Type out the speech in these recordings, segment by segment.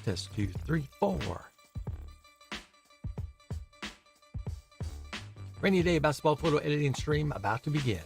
Test 2, 3, 4. Rainy day basketball photo editing stream about to begin.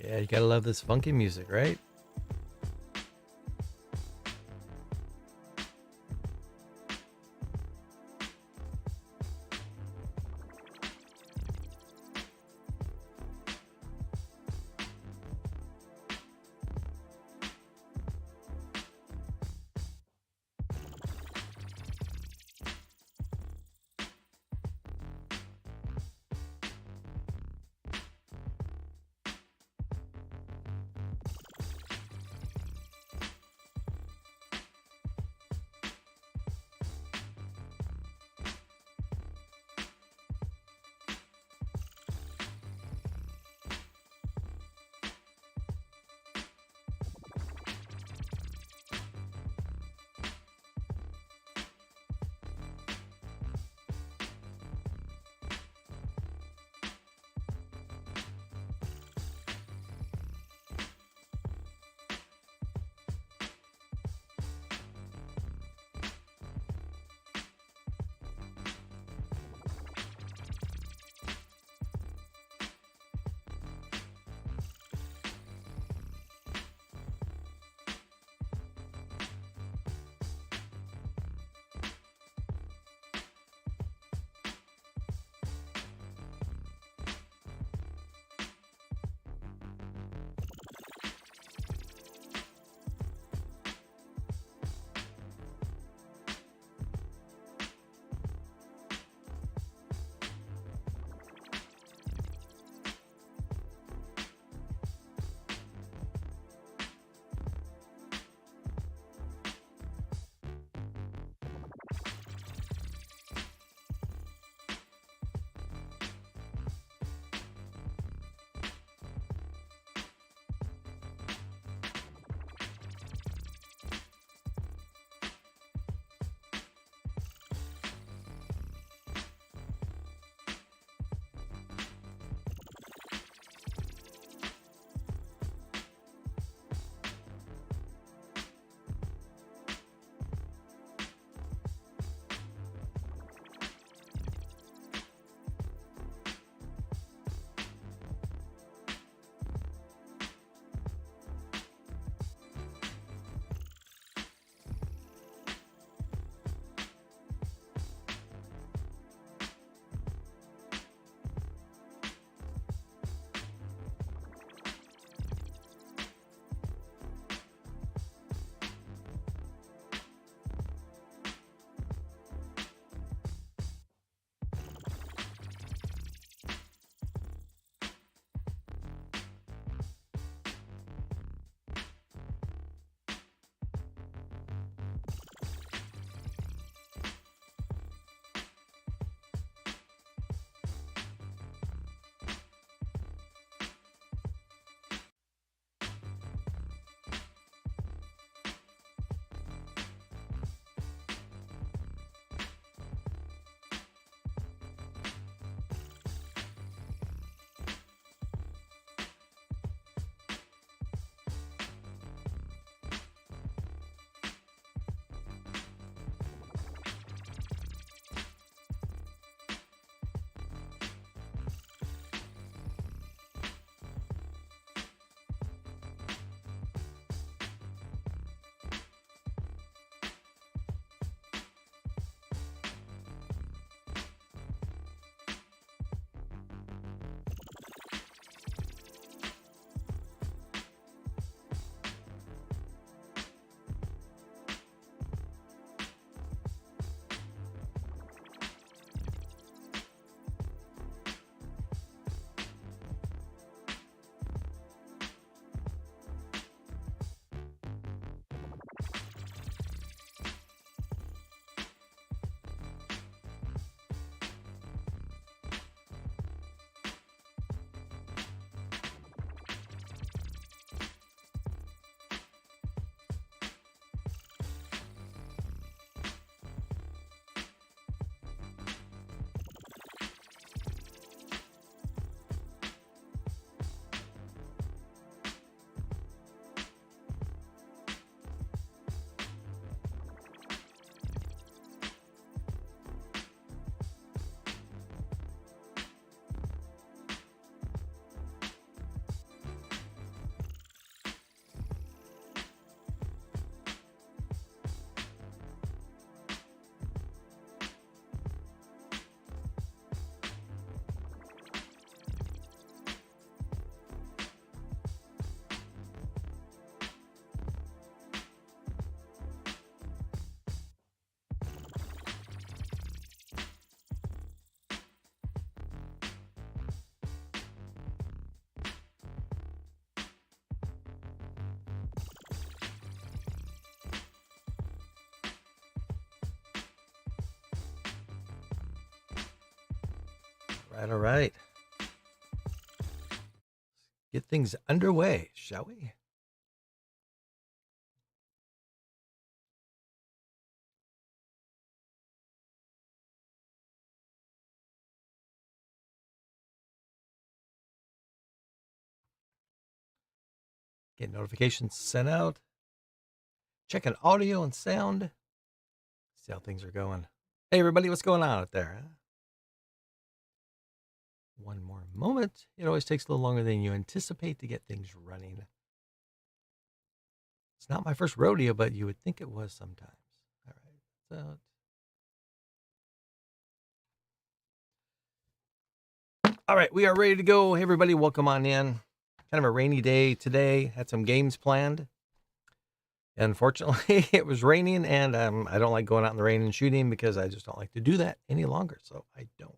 Yeah, you gotta love this funky music, right? All right. Get things underway, shall we? Get notifications sent out. Checking audio and sound. See how things are going. Hey, everybody, what's going on out there? Huh? One more moment. It always takes a little longer than you anticipate to get things running. It's not my first rodeo, but you would think it was sometimes. All right. All right, we are ready to go. Hey, everybody, welcome on in. Kind of a rainy day today. Had some games planned. Unfortunately, it was raining, and I don't like going out in the rain and shooting because I just don't like to do that any longer, so I don't.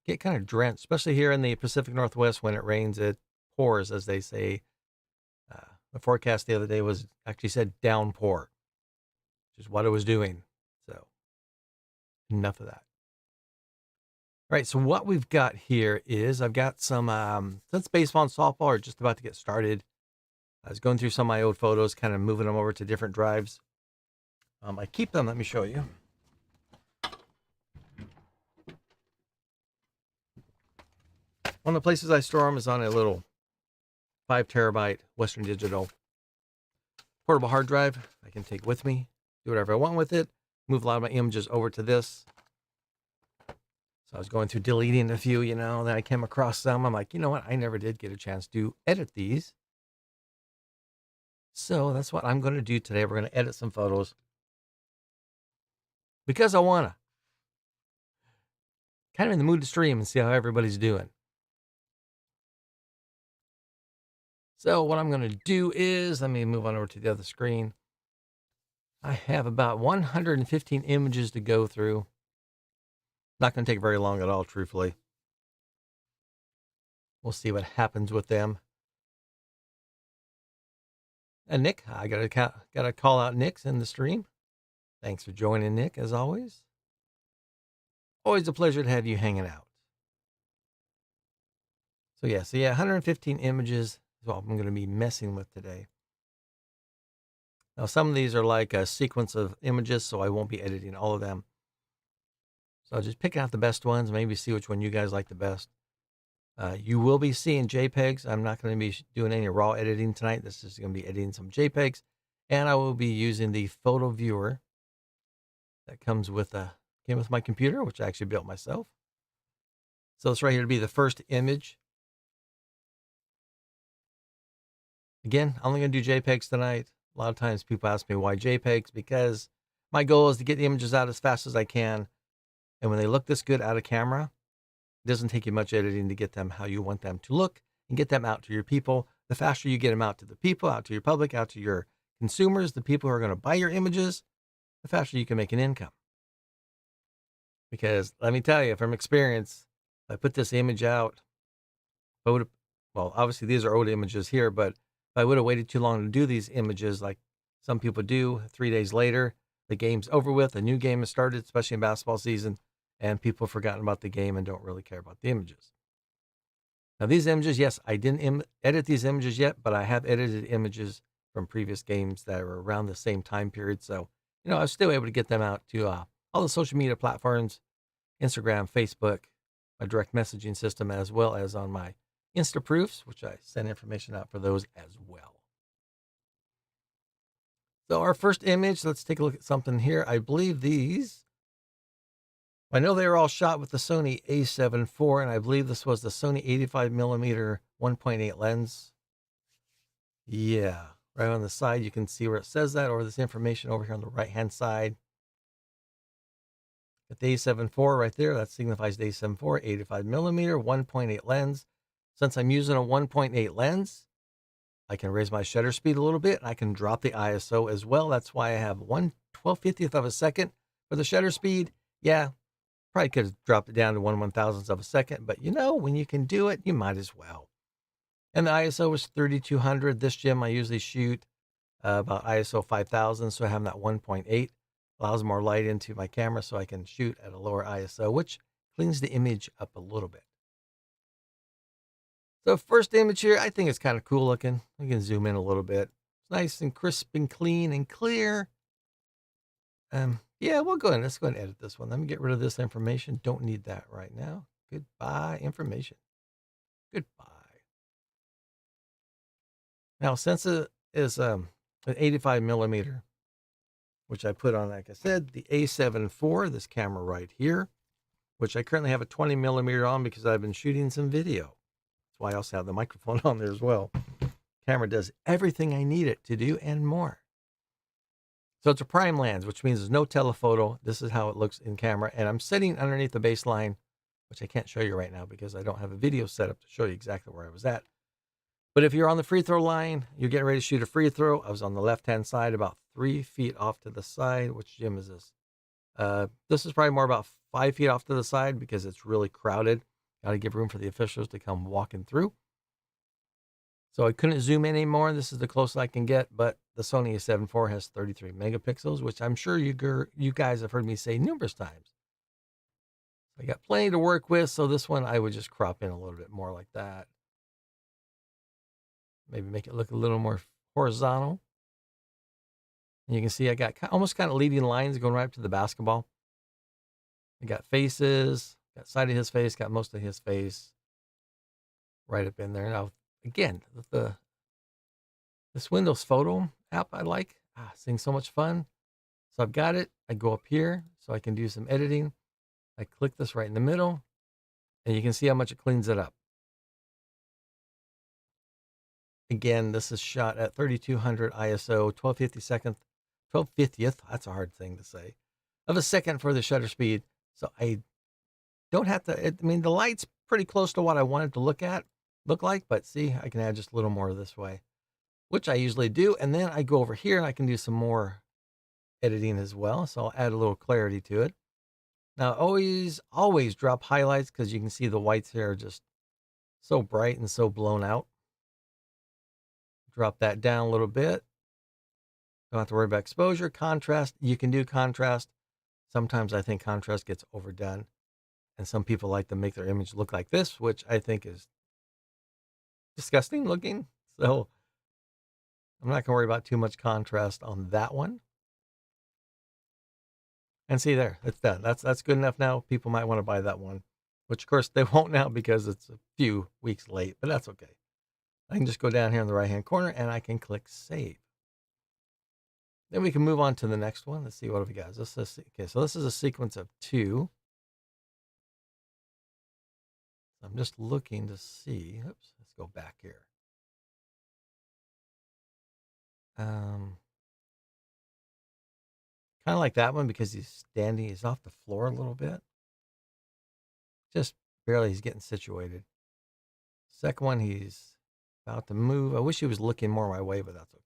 Get kind of drenched, especially here in the Pacific Northwest. When it rains, it pours, as they say. The forecast the other day was actually said downpour, which is what it was doing. So enough of that. All right, so what we've got here is I've got some, since baseball and softball are just about to get started, I was going through some of my old photos, kind of moving them over to different drives. I keep them. Let me show you. One of the places I store them is on a little 5 terabyte Western Digital portable hard drive I can take with me, do whatever I want with it, move a lot of my images over to this. So I was going through deleting a few, then I came across some. I'm like, you know what? I never did get a chance to edit these. So that's what I'm going to do today. We're going to edit some photos because I want to. Kind of in the mood to stream and see how everybody's doing. So what I'm going to do is, let me move on over to the other screen. I have about 115 images to go through. Not going to take very long at all, truthfully. We'll see what happens with them. And Nick, I gotta call out Nick's in the stream. Thanks for joining, Nick, as always. Always a pleasure to have you hanging out. So yeah, 115 images is what I'm going to be messing with today. Now, some of these are like a sequence of images, so I won't be editing all of them. So I'll just pick out the best ones, maybe see which one you guys like the best. You will be seeing JPEGs. I'm not going to be doing any raw editing tonight. This is going to be editing some JPEGs. And I will be using the photo viewer that came with my computer, which I actually built myself. So this right here to be the first image. Again, I'm only going to do JPEGs tonight. A lot of times people ask me why JPEGs, because my goal is to get the images out as fast as I can. And when they look this good out of camera, it doesn't take you much editing to get them how you want them to look and get them out to your people. The faster you get them out to the people, out to your public, out to your consumers, the people who are going to buy your images, the faster you can make an income. Because let me tell you from experience, I put this image out. Well, obviously these are old images here, but if I would have waited too long to do these images, like some people do, 3 days later, the game's over with, a new game has started, especially in basketball season, and people have forgotten about the game and don't really care about the images. Now these images, yes, I didn't edit these images yet, but I have edited images from previous games that are around the same time period. So, I was still able to get them out to all the social media platforms, Instagram, Facebook, my direct messaging system, as well as on my Instaproofs, which I send information out for those as well. So our first image, let's take a look at something here. I believe I know they were all shot with the Sony a7 IV, and I believe this was the Sony 85mm 1.8 lens. Yeah, right on the side, you can see where it says that, or this information over here on the right-hand side. Got the a7 IV right there. That signifies the a7 IV, 85mm 1.8 lens. Since I'm using a 1.8 lens, I can raise my shutter speed a little bit. And I can drop the ISO as well. That's why I have 1/1250th of a second for the shutter speed. Yeah, probably could have dropped it down to 1/1000th of a second, but when you can do it, you might as well. And the ISO was 3200. This gym I usually shoot about ISO 5000, so I have that 1.8. allows more light into my camera so I can shoot at a lower ISO, which cleans the image up a little bit. So first image here, I think it's kind of cool looking. I can zoom in a little bit. It's nice and crisp and clean and clear. Yeah, we'll go ahead. Let's go ahead and edit this one. Let me get rid of this information. Don't need that right now. Goodbye, information. Goodbye. Now, since it is an 85 millimeter, which I put on, like I said, the A7 IV, this camera right here, which I currently have a 20 millimeter on because I've been shooting some video. That's why I also have the microphone on there as well. Camera does everything I need it to do and more. So it's a prime lens, which means there's no telephoto. This is how it looks in camera. And I'm sitting underneath the baseline, which I can't show you right now because I don't have a video set up to show you exactly where I was at. But if you're on the free throw line, you're getting ready to shoot a free throw. I was on the left-hand side, about 3 feet off to the side. Which gym is this? This is probably more about 5 feet off to the side because it's really crowded. Got to give room for the officials to come walking through. So I couldn't zoom in anymore. This is the closest I can get, but the Sony A7 IV has 33 megapixels, which I'm sure you guys have heard me say numerous times. I got plenty to work with, so this one I would just crop in a little bit more like that. Maybe make it look a little more horizontal. And you can see I got almost kind of leading lines going right up to the basketball. I got faces, got side of his face, got most of his face right up in there. Now, again, this Windows Photo app I like, seeing so much fun. So I've got it. I go up here so I can do some editing. I click this right in the middle, and you can see how much it cleans it up. Again, this is shot at 3200 ISO, 1250th, that's a hard thing to say, of a second for the shutter speed. So I don't have to, I mean, the light's pretty close to what I wanted to look like, but see, I can add just a little more this way, which I usually do. And then I go over here and I can do some more editing as well. So I'll add a little clarity to it. Now, always drop highlights because you can see the whites here are just so bright and so blown out. Drop that down a little bit. Don't have to worry about exposure. Contrast, you can do contrast. Sometimes I think contrast gets overdone. And some people like to make their image look like this, which I think is disgusting looking. So I'm not going to worry about too much contrast on that one. And see there, it's done. That's good enough now. People might want to buy that one, which of course they won't now because it's a few weeks late, but that's okay. I can just go down here in the right-hand corner and I can click save. Then we can move on to the next one. Let's see what we got. Okay, so this is a sequence of 2. I'm just looking to see. Oops, let's go back here. Kind of like that one because he's off the floor a little bit. Just barely, he's getting situated. Second one, he's about to move. I wish he was looking more my way, but that's okay.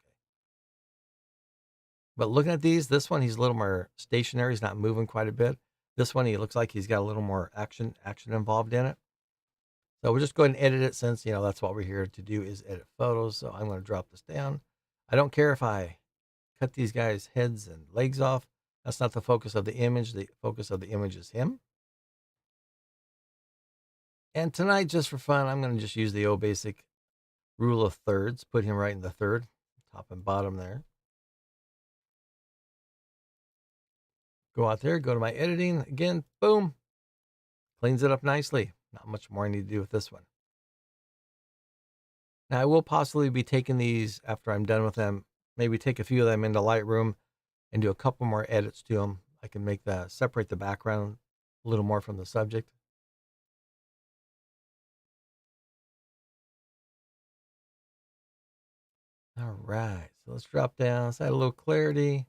But looking at these, this one, he's a little more stationary. He's not moving quite a bit. This one, he looks like he's got a little more action involved in it. So we'll just go ahead and edit it since, that's what we're here to do is edit photos. So I'm going to drop this down. I don't care if I cut these guys' heads and legs off. That's not the focus of the image. The focus of the image is him. And tonight, just for fun, I'm going to just use the old basic rule of thirds. Put him right in the third, top and bottom there. Go out there, go to my editing. Again, boom. Cleans it up nicely. Not much more I need to do with this one. Now, I will possibly be taking these after I'm done with them. Maybe take a few of them into Lightroom and do a couple more edits to them. I can separate the background a little more from the subject. All right, so let's drop down. Let's add a little clarity.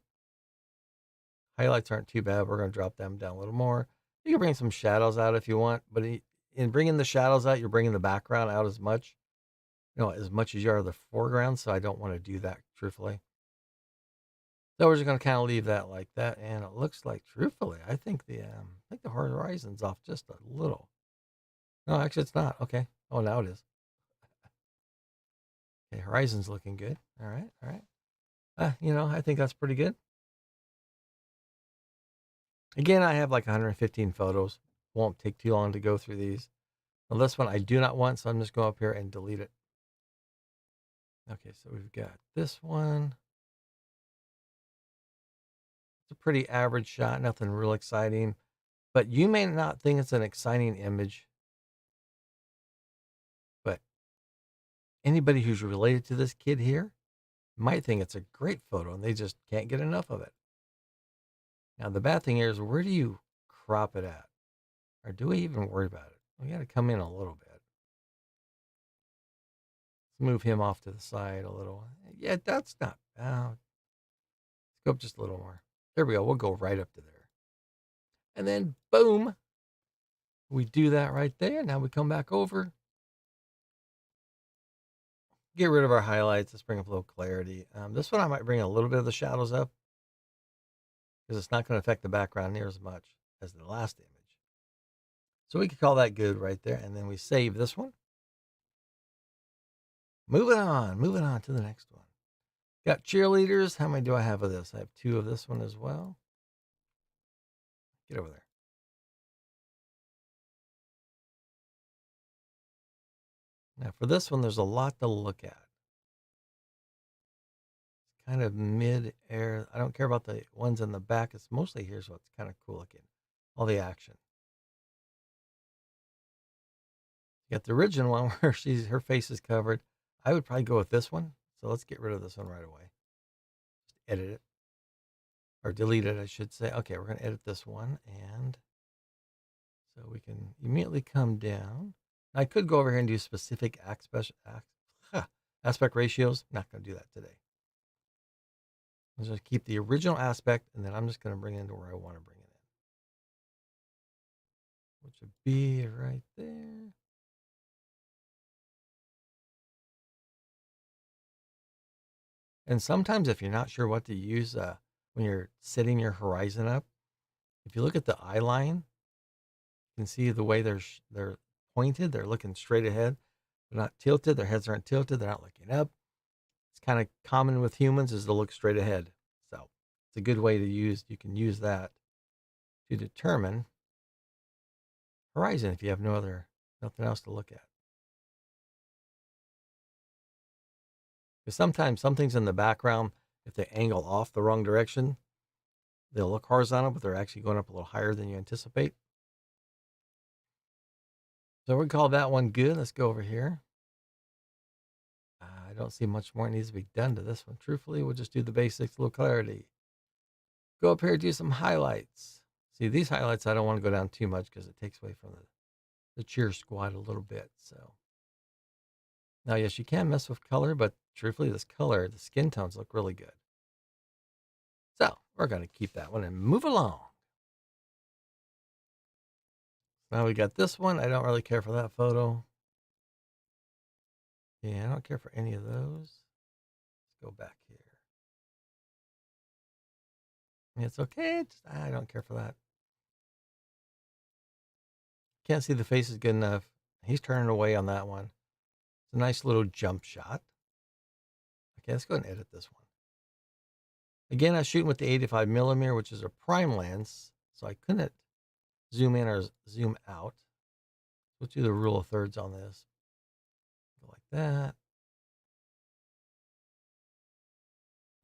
Highlights aren't too bad. We're going to drop them down a little more. You can bring some shadows out if you want, but in bringing the shadows out, you're bringing the background out as much as you are the foreground. So I don't want to do that, truthfully. So we're just going to kind of leave that like that. And it looks like, truthfully, I think the horizon's off just a little. No, actually it's not. Okay. Oh, now it is. Okay, horizon's looking good. All right. I think that's pretty good. Again, I have like 115 photos. Won't take too long to go through these. Now this one I do not want, so I'm just going up here and delete it. Okay, so we've got this one. It's a pretty average shot, nothing real exciting. But you may not think it's an exciting image, but anybody who's related to this kid here might think it's a great photo and they just can't get enough of it. Now, the bad thing here is, where do you crop it at? Or do we even worry about it? We got to come in a little bit. Let's move him off to the side a little. Yeah, that's not bad. Let's go up just a little more. There we go. We'll go right up to there. And then, boom, we do that right there. Now we come back over. Get rid of our highlights. Let's bring up a little clarity. This one I might bring a little bit of the shadows up because it's not going to affect the background near as much as the last image. So we could call that good right there. And then we save this one. Moving on to the next one. Got cheerleaders. How many do I have of this? I have 2 of this one as well. Get over there. Now for this one, there's a lot to look at. It's kind of mid-air. I don't care about the ones in the back. It's mostly here's what's kind of cool looking. All the action. You got the original one where her face is covered. I would probably go with this one. So let's get rid of this one right away. Just edit it. Or delete it, I should say. Okay, we're going to edit this one. And so we can immediately come down. I could go over here and do specific aspect ratios. Not going to do that today. Let's just keep the original aspect, and then I'm just going to bring it into where I want to bring it in, which would be right there. And sometimes if you're not sure what to use when you're setting your horizon up, if you look at the eye line, you can see the way they're pointed. They're looking straight ahead. They're not tilted. Their heads aren't tilted. They're not looking up. It's kind of common with humans is to look straight ahead. So it's a good way to use. You can use that to determine horizon if you have nothing else to look at. Because sometimes some things in the background, if they angle off the wrong direction, they'll look horizontal, but they're actually going up a little higher than you anticipate. So we call that one good. Let's go over here. I don't see much more needs to be done to this one. Truthfully, we'll just do the basics, a little clarity. Go up here, do some highlights. See, these highlights, I don't want to go down too much because it takes away from the cheer squad a little bit. So now, yes, you can mess with color, but truthfully, this color, the skin tones look really good. So we're going to keep that one and move along. Now we got this one. I don't really care for that photo. Yeah, I don't care for any of those. Let's go back here. It's okay. I don't care for that. Can't see the face is good enough. He's turning away on that one. It's a nice little jump shot. Okay, let's go ahead and edit this one. Again, I was shooting with the 85 millimeter, which is a prime lens, so I couldn't zoom in or zoom out. Let's do the rule of thirds on this. Go like that.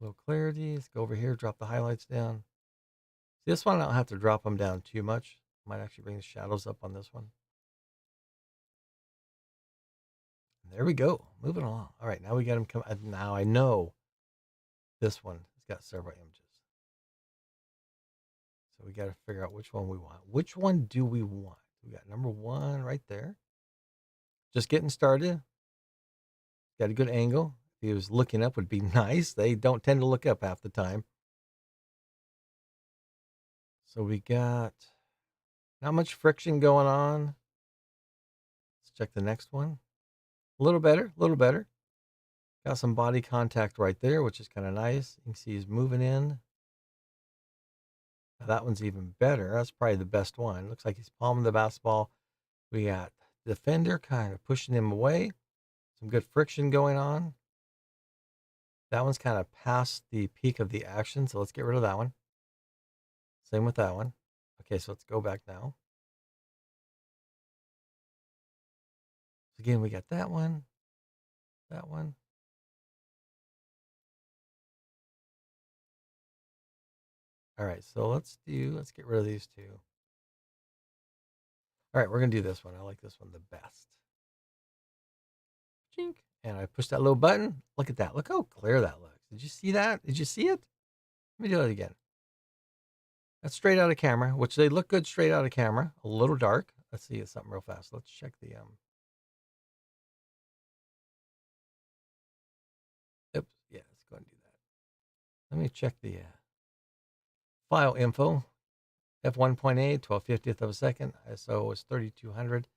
A little clarity. Let's go over here, drop the highlights down. See, this one I don't have to drop them down too much. Might actually bring the shadows up on this one. There we go. Moving along. All right, now we got him come. Now I know this one has got several images. So we got to figure out which one we want. Which one do we want? We got number 1 right there. Just getting started. Got a good angle. If he was looking up, would be nice. They don't tend to look up half the time. So we got not much friction going on. Let's check the next one. A little better, a little better. Got some body contact right there, which is kind of nice. You can see he's moving in. Now that one's even better. That's probably the best one. Looks like he's palming the basketball. We got the defender kind of pushing him away. Some good friction going on. That one's kind of past the peak of the action, so let's get rid of that one. Same with that one. Okay, so let's go back now. Again, we got that one, that one. All right, so let's get rid of these two. All right, we're going to do this one. I like this one the best. Chink. And I push that little button. Look at that. Look how clear that looks. Did you see that? Did you see it? Let me do it again. That's straight out of camera, which they look good straight out of camera. A little dark. Let's see something real fast. Let's check the oops. Yeah, let's go and do that. Let me check the file info. F1.8, 12/50th of a second. ISO is 3200.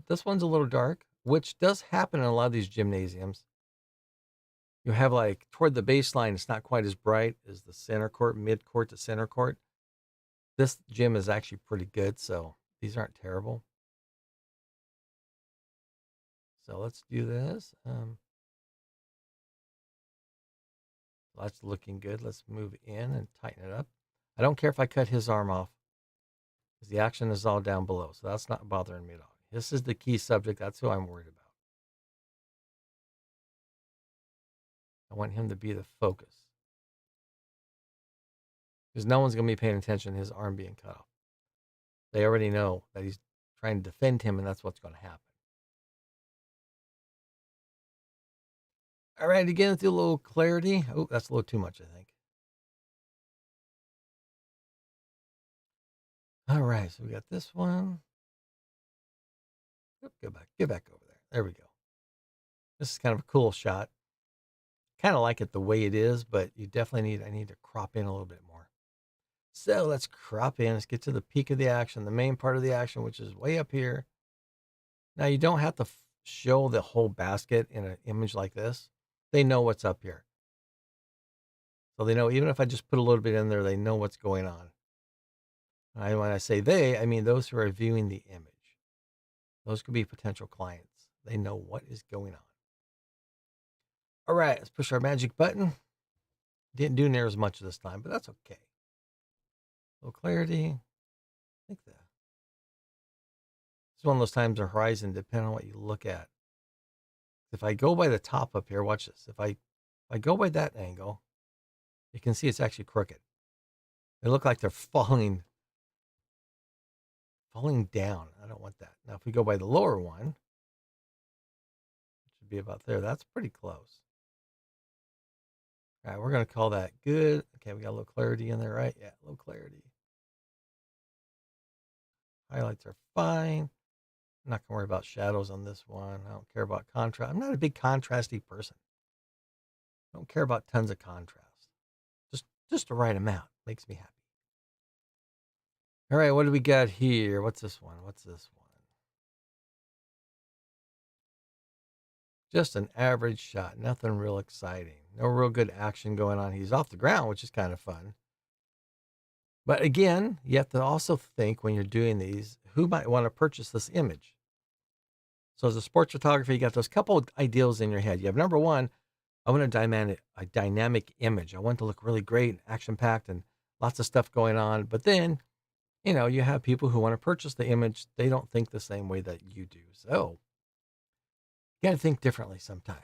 This one's a little dark, which does happen in a lot of these gymnasiums. You have like toward the baseline, it's not quite as bright as the center court, mid court to center court. This gym is actually pretty good, so these aren't terrible. So let's do this. That's looking good. Let's move in and tighten it up. I don't care if I cut his arm off because the action is all down below, so that's not bothering me at all. This is the key subject. That's who I'm worried about. I want him to be the focus because no one's going to be paying attention to his arm being cut off. They already know that he's trying to defend him, and that's what's going to happen. All right, again, with a little clarity. Oh, that's a little too much, I think. All right, so we got this one. Oop, get back over there. There we go. This is kind of a cool shot. Kind of like it the way it is, but you definitely I need to crop in a little bit more. So let's crop in. Let's get to the peak of the action, the main part of the action, which is way up here. Now, you don't have to show the whole basket in an image like this. They know what's up here. So they know, even if I just put a little bit in there, they know what's going on. When I say they, I mean those who are viewing the image. Those could be potential clients. They know what is going on. All right, let's push our magic button. Didn't do near as much this time, but that's okay. A little clarity. I think that. It's one of those times the horizon, depending on what you look at. If I go by the top up here, watch this. If I go by that angle, you can see it's actually crooked. They look like they're falling down. I don't want that. Now, if we go by the lower one, it should be about there. That's pretty close. All right, we're going to call that good. Okay, we got a little clarity in there, right? Yeah, a little clarity. Highlights are fine. I'm not going to worry about shadows on this one. I don't care about contrast. I'm not a big contrasty person. I don't care about tons of contrast. Just the right amount makes me happy. All right, what do we got here? What's this one? Just an average shot. Nothing real exciting. No real good action going on. He's off the ground, which is kind of fun. But again, you have to also think when you're doing these, who might want to purchase this image? So as a sports photographer, you got those couple of ideals in your head. You have number one, I want a dynamic image. I want it to look really great, action-packed, and lots of stuff going on. But then, you have people who want to purchase the image. They don't think the same way that you do. So you got to think differently sometimes.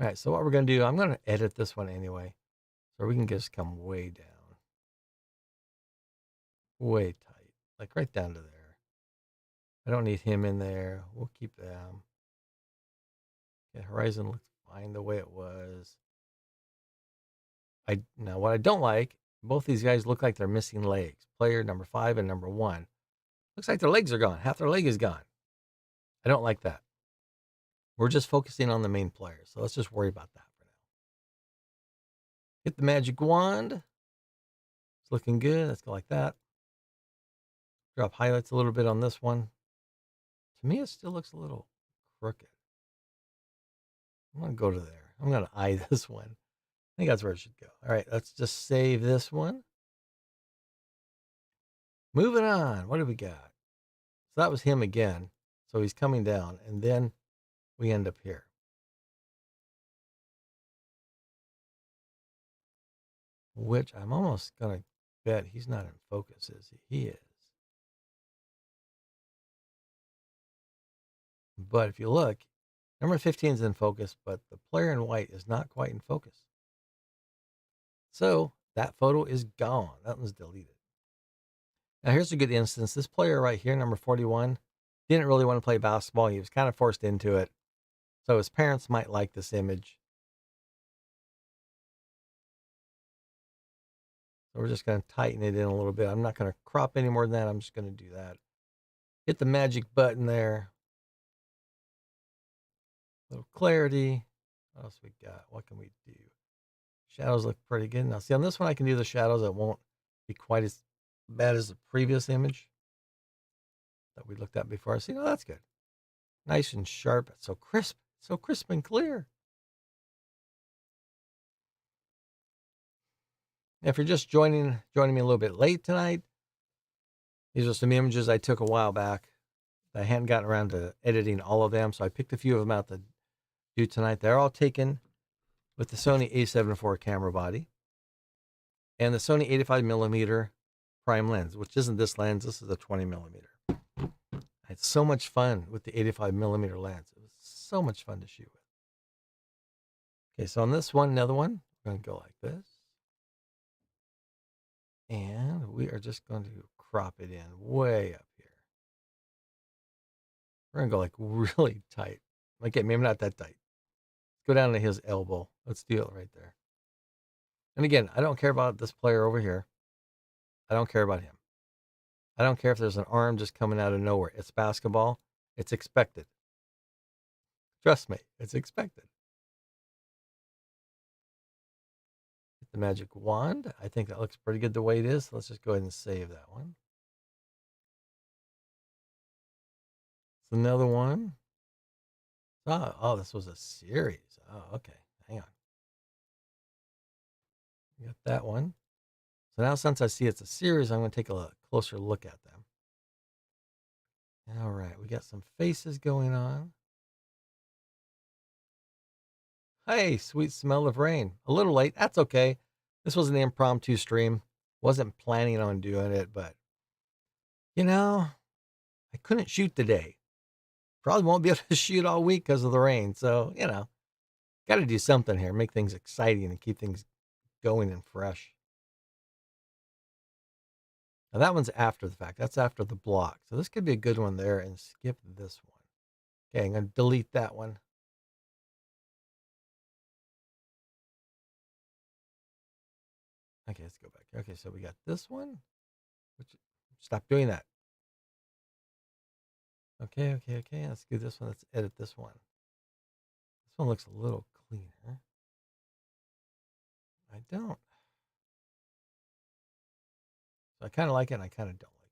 All right, so what we're going to do, I'm going to edit this one anyway. So we can just come way down. Way tight. Like right down to there. I don't need him in there. We'll keep them. Okay, horizon looks fine the way it was. Now what I don't like, both these guys look like they're missing legs. Player number 5 and number 1. Looks like their legs are gone. Half their leg is gone. I don't like that. We're just focusing on the main player. So let's just worry about that for now. Hit the magic wand. It's looking good. Let's go like that. Drop highlights a little bit on this one. To me, it still looks a little crooked. I'm going to go to there. I'm going to eye this one. I think that's where it should go. All right, let's just save this one. Moving on. What do we got? So that was him again. So he's coming down, and then we end up here. which I'm almost going to bet he's not in focus, is he? He is. But if you look, number 15 is in focus, but the player in white is not quite in focus. So that photo is gone. That one's deleted. Now here's a good instance. This player right here, number 41, didn't really want to play basketball. He was kind of forced into it. So his parents might like this image. So we're just going to tighten it in a little bit. I'm not going to crop any more than that. I'm just going to do that. Hit the magic button there. A little clarity. What else we got? What can we do? Shadows look pretty good. Now, see, on this one, I can do the shadows. It won't be quite as bad as the previous image that we looked at before. See, no, that's good. Nice and sharp. It's so crisp and clear. If you're just joining me a little bit late tonight, these are some images I took a while back. I hadn't gotten around to editing all of them, so I picked a few of them out to do tonight. They're all taken with the Sony a7 IV camera body and the Sony 85mm prime lens, which isn't this lens. This is a 20mm. I had so much fun with the 85mm lens. It was so much fun to shoot with. Okay, so on this one, another one, we're going to go like this. And we are just going to crop it in way up here. We're going to go like really tight. Okay, maybe not that tight. Let's go down to his elbow. Let's do it right there. And again, I don't care about this player over here. I don't care about him. I don't care if there's an arm just coming out of nowhere. It's basketball. It's expected. Trust me, it's expected. Hit the magic wand. I think that looks pretty good the way it is. Let's just go ahead and save that one. It's another one. Oh, this was a series. Oh, okay. Hang on. We got that one. So now since I see it's a series, I'm going to take a closer look at them. All right, we got some faces going on. Hey, sweet smell of rain. A little late. That's okay. This was an impromptu stream. Wasn't planning on doing it, but I couldn't shoot today. Probably won't be able to shoot all week because of the rain. So, got to do something here, make things exciting and keep things going and fresh. Now that one's after the fact. That's after the block. So this could be a good one there and skip this one. Okay, I'm going to delete that one. Okay, let's go back. Okay, so we got this one. Stop doing that. Okay. Let's do this one. Let's edit this one. This one looks a little cleaner. I don't. So I kind of like it and I kind of don't like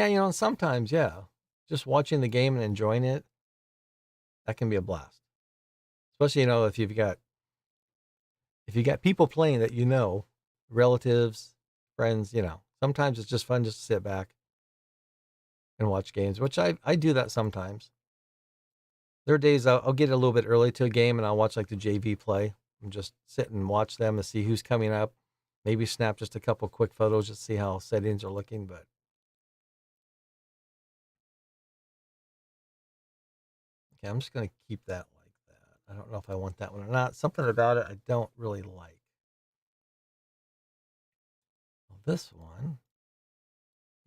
it. Yeah, sometimes, yeah. Just watching the game and enjoying it, that can be a blast. Especially, if you got people playing that relatives, friends, sometimes it's just fun just to sit back and watch games, which I do that sometimes. There are days I'll get a little bit early to a game and I'll watch like the JV play and just sit and watch them and see who's coming up. Maybe snap just a couple quick photos just to see how settings are looking. But okay, I'm just going to keep that like that. I don't know if I want that one or not. Something about it I don't really like. Well, this one,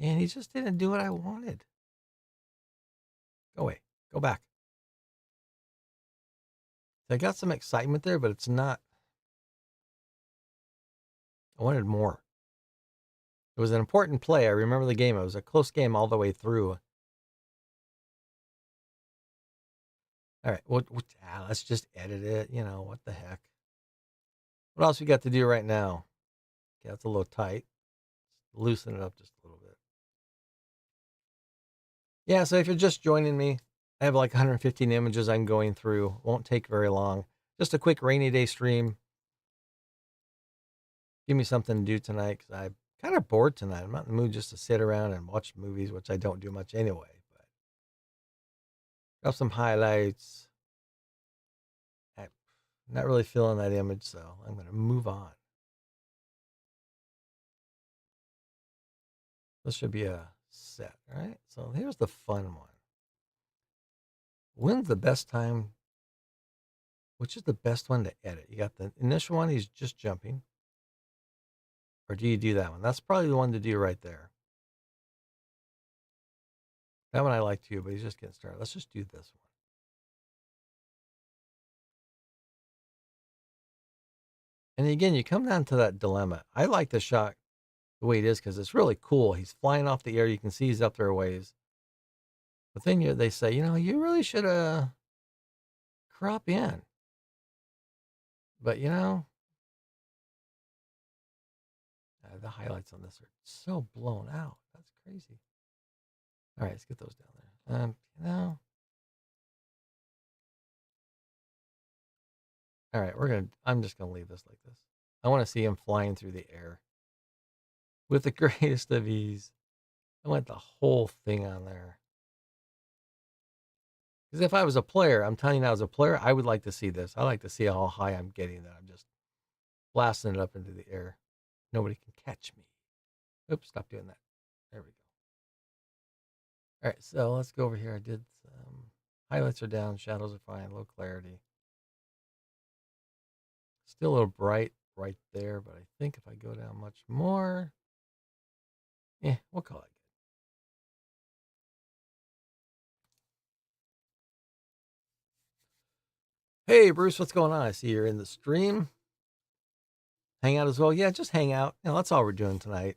and he just didn't do what I wanted. Go away. Go back. I got some excitement there, but it's not. I wanted more. It was an important play. I remember the game. It was a close game all the way through. All right. Let's just edit it. What the heck? What else we got to do right now? Okay, that's a little tight. Loosen it up just a little bit. Yeah, so if you're just joining me, I have like 115 images I'm going through. Won't take very long. Just a quick rainy day stream. Give me something to do tonight because I'm kind of bored tonight. I'm not in the mood just to sit around and watch movies, which I don't do much anyway. But Got some highlights. I'm not really feeling that image, so I'm going to move on. This should be a set, all right? So here's the fun one. When's the best time? Which is the best one to edit? You got the initial one, he's just jumping. Or do you do that one? That's probably the one to do right there. That one I like too, but he's just getting started. Let's just do this one. And again, you come down to that dilemma. I like the shot the way it is because it's really cool. He's flying off the air. You can see he's up there a ways. But then they say, you really should crop in. But the highlights on this are so blown out. That's crazy. All right, let's get those down there. All right, I'm just gonna leave this like this. I want to see him flying through the air with the greatest of ease. I want the whole thing on there. Because if I was a player, I'm telling you now, as a player, I would like to see this. I like to see how high I'm getting that I'm just blasting it up into the air. Nobody can catch me. Oops, stop doing that. There we go. All right, so let's go over here. I did some highlights are down, shadows are fine, low clarity. Still a little bright right there, but I think if I go down much more, we'll call it good. Hey, Bruce, what's going on? I see you're in the stream. Hang out as well? Yeah, just hang out. That's all we're doing tonight.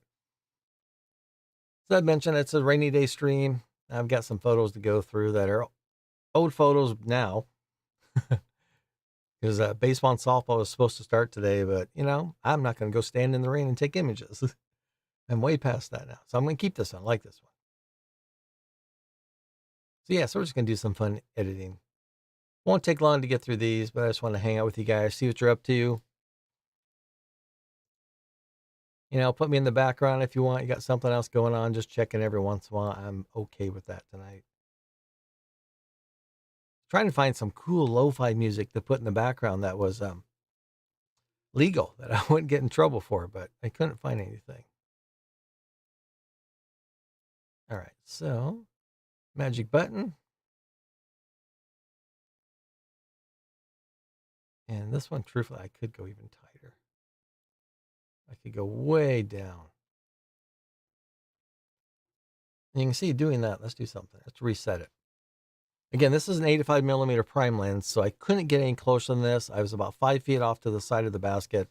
As I mentioned, it's a rainy day stream. I've got some photos to go through that are old photos now. Because baseball and softball was supposed to start today, but I'm not going to go stand in the rain and take images. I'm way past that now. So I'm going to keep this one. I like this one. So we're just going to do some fun editing. Won't take long to get through these, but I just want to hang out with you guys, see what you're up to. Put me in the background if you want. You got something else going on, just checking every once in a while. I'm okay with that tonight. Trying to find some cool lo-fi music to put in the background that was legal, that I wouldn't get in trouble for, but I couldn't find anything. All right, so magic button. And this one, truthfully, I could go even tighter. I could go way down. And you can see doing that. Let's do something. Let's reset it. Again, this is an 85 millimeter prime lens, so I couldn't get any closer than this. I was about 5 feet off to the side of the basket.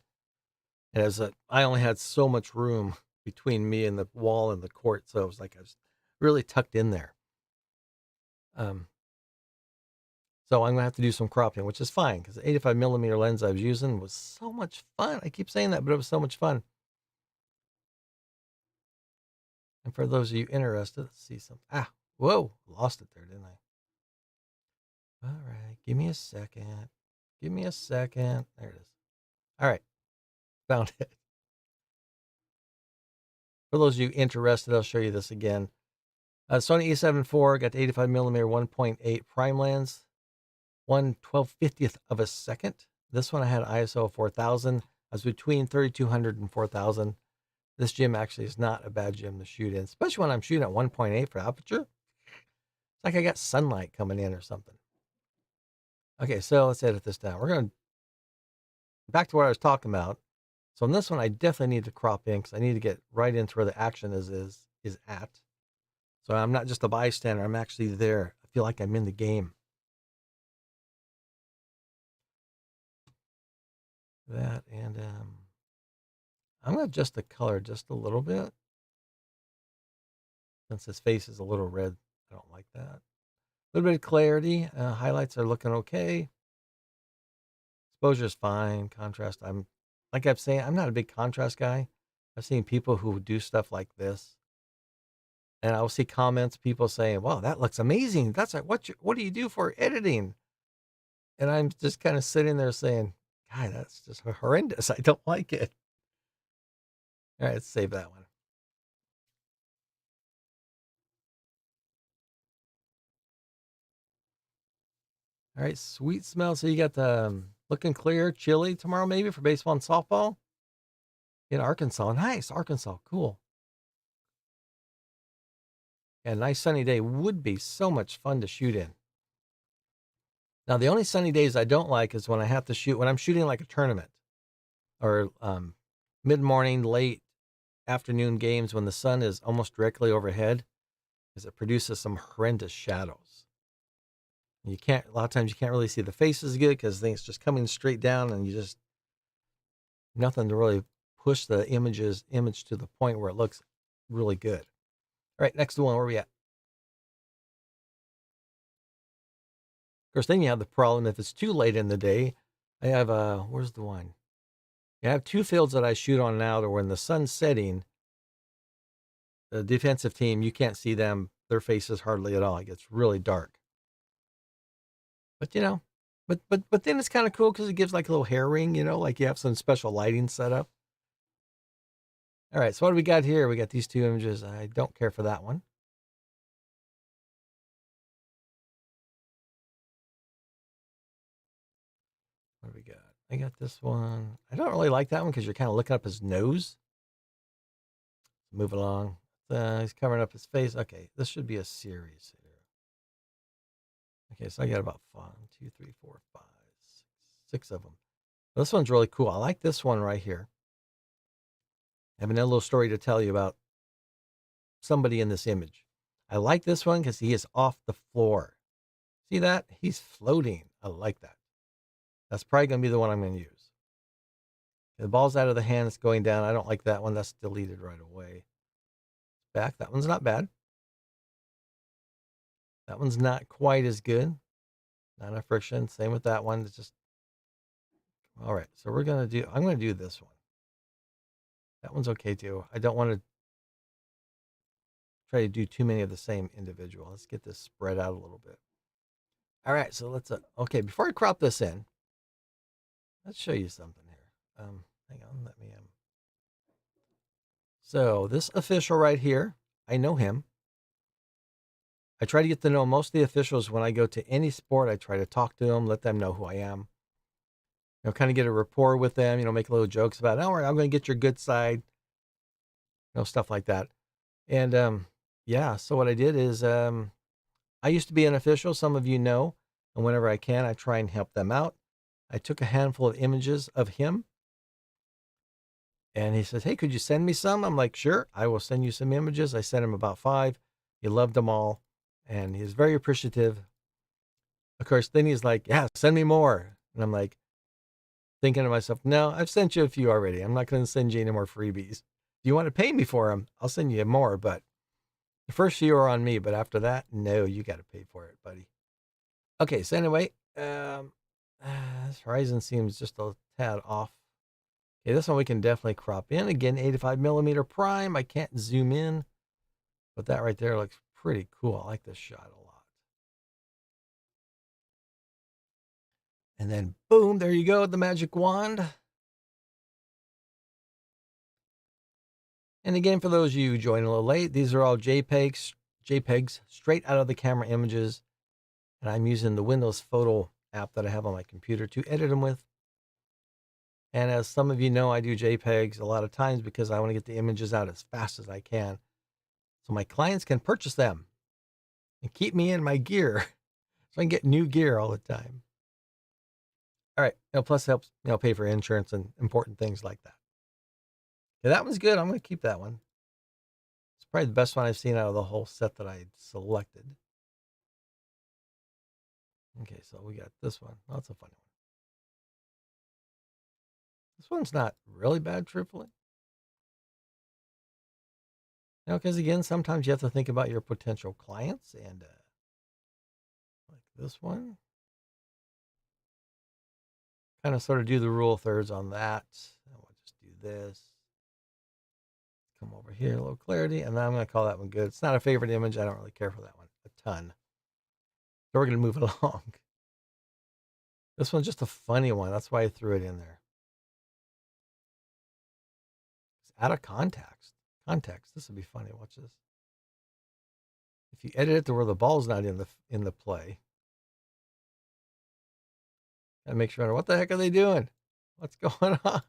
And I only had so much room between me and the wall and the court, so it was like I was really tucked in there. So I'm going to have to do some cropping, which is fine because the 85 millimeter lens I was using was so much fun. I keep saying that, but it was so much fun. And for those of you interested, let's see something. Whoa, lost it there, didn't I? All right, give me a second. Give me a second. There it is. All right, found it. For those of you interested, I'll show you this again. Sony a7 IV got the 85 millimeter 1.8 prime lens, 1/1250th of a second. This one I had ISO 4000. I was between 3200 and 4000. This gym actually is not a bad gym to shoot in, especially when I'm shooting at 1.8 for aperture. It's like I got sunlight coming in or something. Okay, so let's edit this down. We're going to back to what I was talking about. So in this one, I definitely need to crop in because I need to get right into where the action is at. So I'm not just a bystander. I'm actually there. I feel like I'm in the game. That, and I'm going to adjust the color just a little bit. Since his face is a little red, I don't like that. A little bit of clarity. Highlights are looking okay. Exposure is fine. Contrast, like I'm saying, I'm not a big contrast guy. I've seen people who do stuff like this. And I'll see comments, people saying, wow, that looks amazing. That's like, what do you do for editing? And I'm just kind of sitting there saying, God, that's just horrendous. I don't like it. All right, let's save that one. All right, sweet smell. So you got the looking clear, chilly tomorrow maybe for baseball and softball in Arkansas. Nice, Arkansas, cool. Yeah, a nice sunny day would be so much fun to shoot in. Now the only sunny days I don't like is when I have to shoot when I'm shooting like a tournament or mid morning, late afternoon games when the sun is almost directly overhead, because it produces some horrendous shadows. You can't, a lot of times you can't really see the faces good because things just coming straight down and you just, nothing to really push the image to the point where it looks really good. All right, next one, where are we at? Of course, then you have the problem if it's too late in the day. I have, where's the one? I have two fields that I shoot on now that when the sun's setting, the defensive team, you can't see them, their faces hardly at all. It gets really dark. But but then it's kind of cool because it gives like a little hair ring, like you have some special lighting set up. All right, so what do we got here? We got these two images. I don't care for that one. What do we got? I got this one. I don't really like that one because you're kind of looking up his nose. Move along. He's covering up his face. Okay, this should be a series here. Okay, so I got about 1, 2, 3, 4, 5, 6 of them. This one's really cool. I like this one right here. I have another little story to tell you about somebody in this image. I like this one because he is off the floor. See that? He's floating. I like that. That's probably going to be the one I'm going to use. The ball's out of the hand. It's going down. I don't like that one. That's deleted right away. Back. That one's not bad. That one's not quite as good. Not enough friction. Same with that one. It's just, all right. So I'm going to do this one. That one's okay too. I don't want to try to do too many of the same individual. Let's get this spread out a little bit. All right. So let's, okay. Before I crop this in, let's show you something here. Hang on. Let me, so this official right here, I know him. I try to get to know most of the officials when I go to any sport. I try to talk to them, let them know who I am. Kind of get a rapport with them. Make little jokes about, "Oh, I'm going to get your good side," stuff like that. And yeah, so what I did is I used to be an official. Some of you know, and whenever I can, I try and help them out. I took a handful of images of him, and he says, "Hey, could you send me some?" I'm like, "Sure, I will send you some images." I sent him about 5. He loved them all, and he was very appreciative. Of course, then he's like, "Yeah, send me more." And I'm like, thinking to myself, "No, I've sent you a few already. I'm not going to send you any more freebies. Do you want to pay me for them? I'll send you more, but the first few are on me. But after that, no, you got to pay for it, buddy." Okay, so anyway, this horizon seems just a tad off. Okay, this one we can definitely crop in. Again, 85 millimeter prime. I can't zoom in, but that right there looks pretty cool. I like this shot a lot. And then boom, there you go, the magic wand. And again, for those of you who joined a little late, these are all JPEGs straight out of the camera images. And I'm using the Windows Photo app that I have on my computer to edit them with. And as some of you know, I do JPEGs a lot of times because I want to get the images out as fast as I can, so my clients can purchase them and keep me in my gear so I can get new gear all the time. All right. Plus helps, pay for insurance and important things like that. Okay, that one's good. I'm going to keep that one. It's probably the best one I've seen out of the whole set that I selected. Okay, so we got this one. Oh, that's a funny one. This one's not really bad, truthfully. Because again, sometimes you have to think about your potential clients, and like this one, kind of sort of do the rule of thirds on that. And we'll just do this. Come over here, a little clarity, and then I'm going to call that one good. It's not a favorite image. I don't really care for that one a ton. So we're going to move it along. This one's just a funny one. That's why I threw it in there. It's out of context. This would be funny. Watch this. If you edit it to where the ball's not in the play, That makes you wonder, what the heck are they doing? What's going on?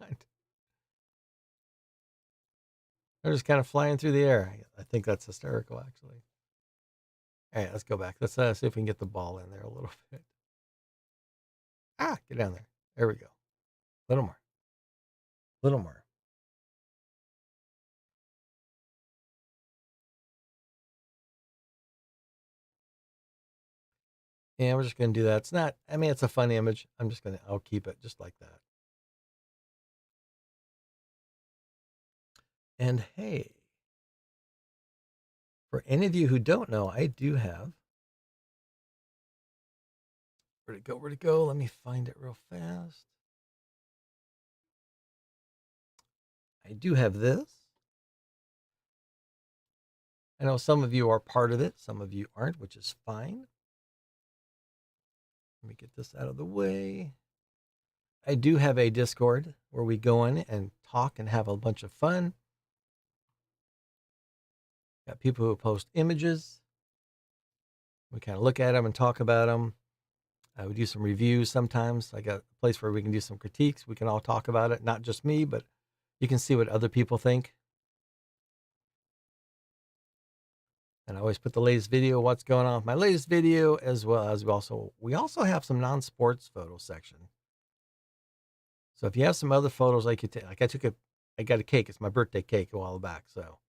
They're just kind of flying through the air. I think that's hysterical, actually. All right, let's go back. Let's see if we can get the ball in there a little bit. Ah, get down there. There we go. A little more. A little more. Yeah, we're just going to do that. It's not, I mean, it's a fun image. I'll keep it just like that. And hey, for any of you who don't know, I do have, where'd it go? Where'd it go? Let me find it real fast. I do have this. I know some of you are part of it. Some of you aren't, which is fine. Let me get this out of the way. I do have a Discord where we go in and talk and have a bunch of fun. Got people who post images. We kind of look at them and talk about them. We do some reviews sometimes. I got a place where we can do some critiques. We can all talk about it. Not just me, but you can see what other people think. And I always put the latest video, what's going on with my latest video, as well as we also have some non-sports photo section. So if you have some other photos I could take, like I got a cake. It's my birthday cake a while back. So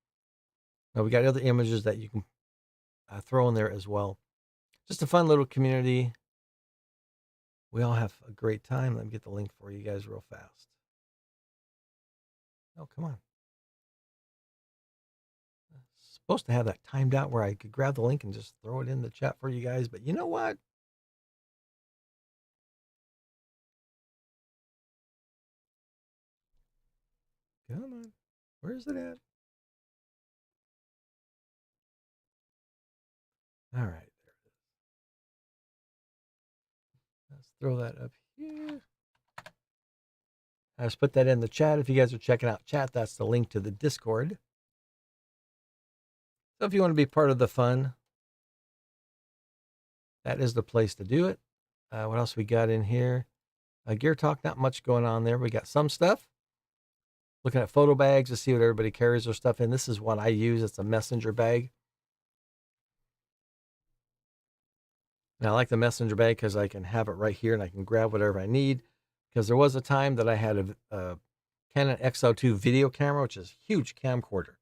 now we got other images that you can throw in there as well. Just a fun little community. We all have a great time. Let me get the link for you guys real fast. Oh, come on. Supposed to have that timed out where I could grab the link and just throw it in the chat for you guys. But you know what? Come on. Where is it at? All right. There it is. Let's throw that up here. I just put that in the chat. If you guys are checking out chat, that's the link to the Discord. So if you want to be part of the fun, that is the place to do it. What else we got in here? Gear Talk, not much going on there. We got some stuff. Looking at photo bags to see what everybody carries their stuff in. This is one I use. It's a messenger bag. Now I like the messenger bag because I can have it right here and I can grab whatever I need. Because there was a time that I had a Canon XL2 video camera, which is a huge camcorder.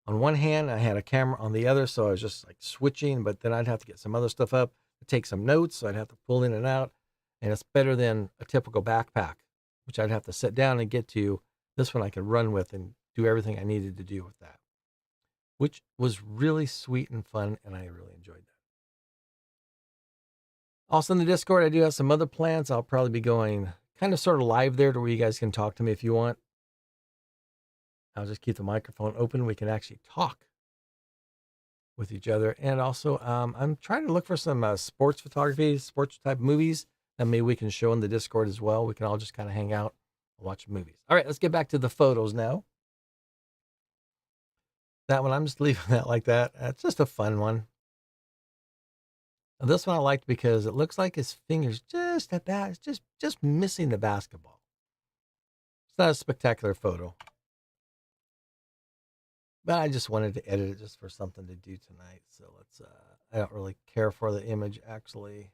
On one hand, I had a camera on the other, so I was just like switching, but then I'd have to get some other stuff up to take some notes, so I'd have to pull in and out. And it's better than a typical backpack, which I'd have to sit down and get to. This one I could run with and do everything I needed to do with that, which was really sweet and fun, and I really enjoyed that. Also in the Discord, I do have some other plans. I'll probably be going kind of sort of live there to where you guys can talk to me if you want. I'll just keep the microphone open. We can actually talk with each other. And also, I'm trying to look for some sports photography, sports type movies that maybe we can show in the Discord as well. We can all just kind of hang out and watch movies. All right, let's get back to the photos now. That one, I'm just leaving that like that. It's just a fun one. Now, this one I liked because it looks like his fingers just about, it's just missing the basketball. It's not a spectacular photo. But I just wanted to edit it just for something to do tonight. So let's, I don't really care for the image actually.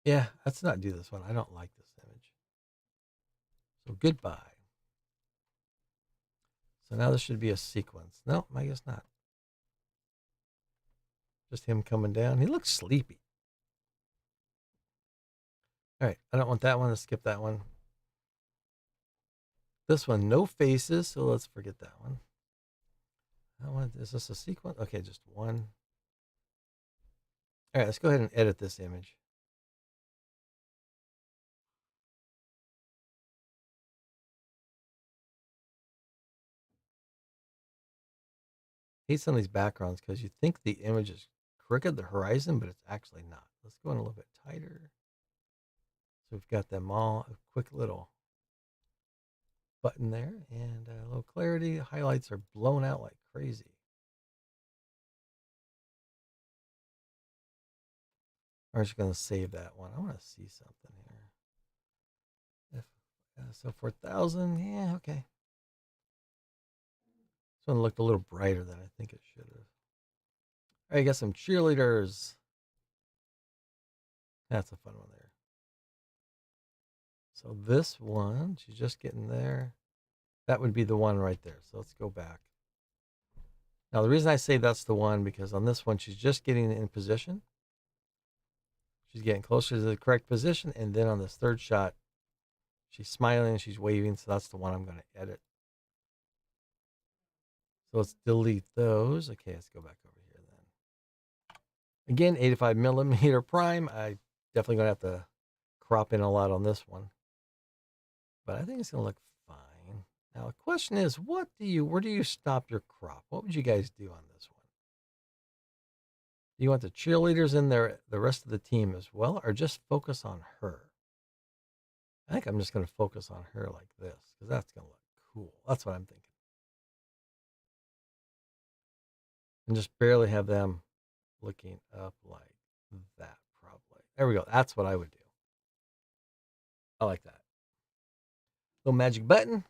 Yeah, let's not do this one. I don't like this image. So goodbye. So now this should be a sequence. No, I guess not. Just him coming down. He looks sleepy. All right, I don't want that one. Let's skip that one. This one, no faces. So let's forget that one. Is this a sequence? Okay, just one. All right, let's go ahead and edit this image. I hate some of these backgrounds because you think the image is crooked, the horizon, but it's actually not. Let's go in a little bit tighter. So we've got them all, a quick little button there and a little clarity. The highlights are blown out like crazy. I'm just going to save that one. I want to see something here. So 4,000, yeah, okay. This one looked a little brighter than I think it should have. All right, got some cheerleaders. That's a fun one there. So this one, she's just getting there. That would be the one right there. So let's go back. Now, the reason I say that's the one, because on this one, she's just getting in position. She's getting closer to the correct position. And then on this third shot, she's smiling, she's waving. So that's the one I'm going to edit. So let's delete those. Okay, let's go back over here then. Again, 85 millimeter prime. I definitely going to have to crop in a lot on this one. But I think it's going to look fine. Now, the question is, where do you stop your crop? What would you guys do on this one? Do you want the cheerleaders in there, the rest of the team as well, or just focus on her? I think I'm just going to focus on her like this, because that's going to look cool. That's what I'm thinking. And just barely have them looking up like that, probably. There we go. That's what I would do. I like that. Little magic button.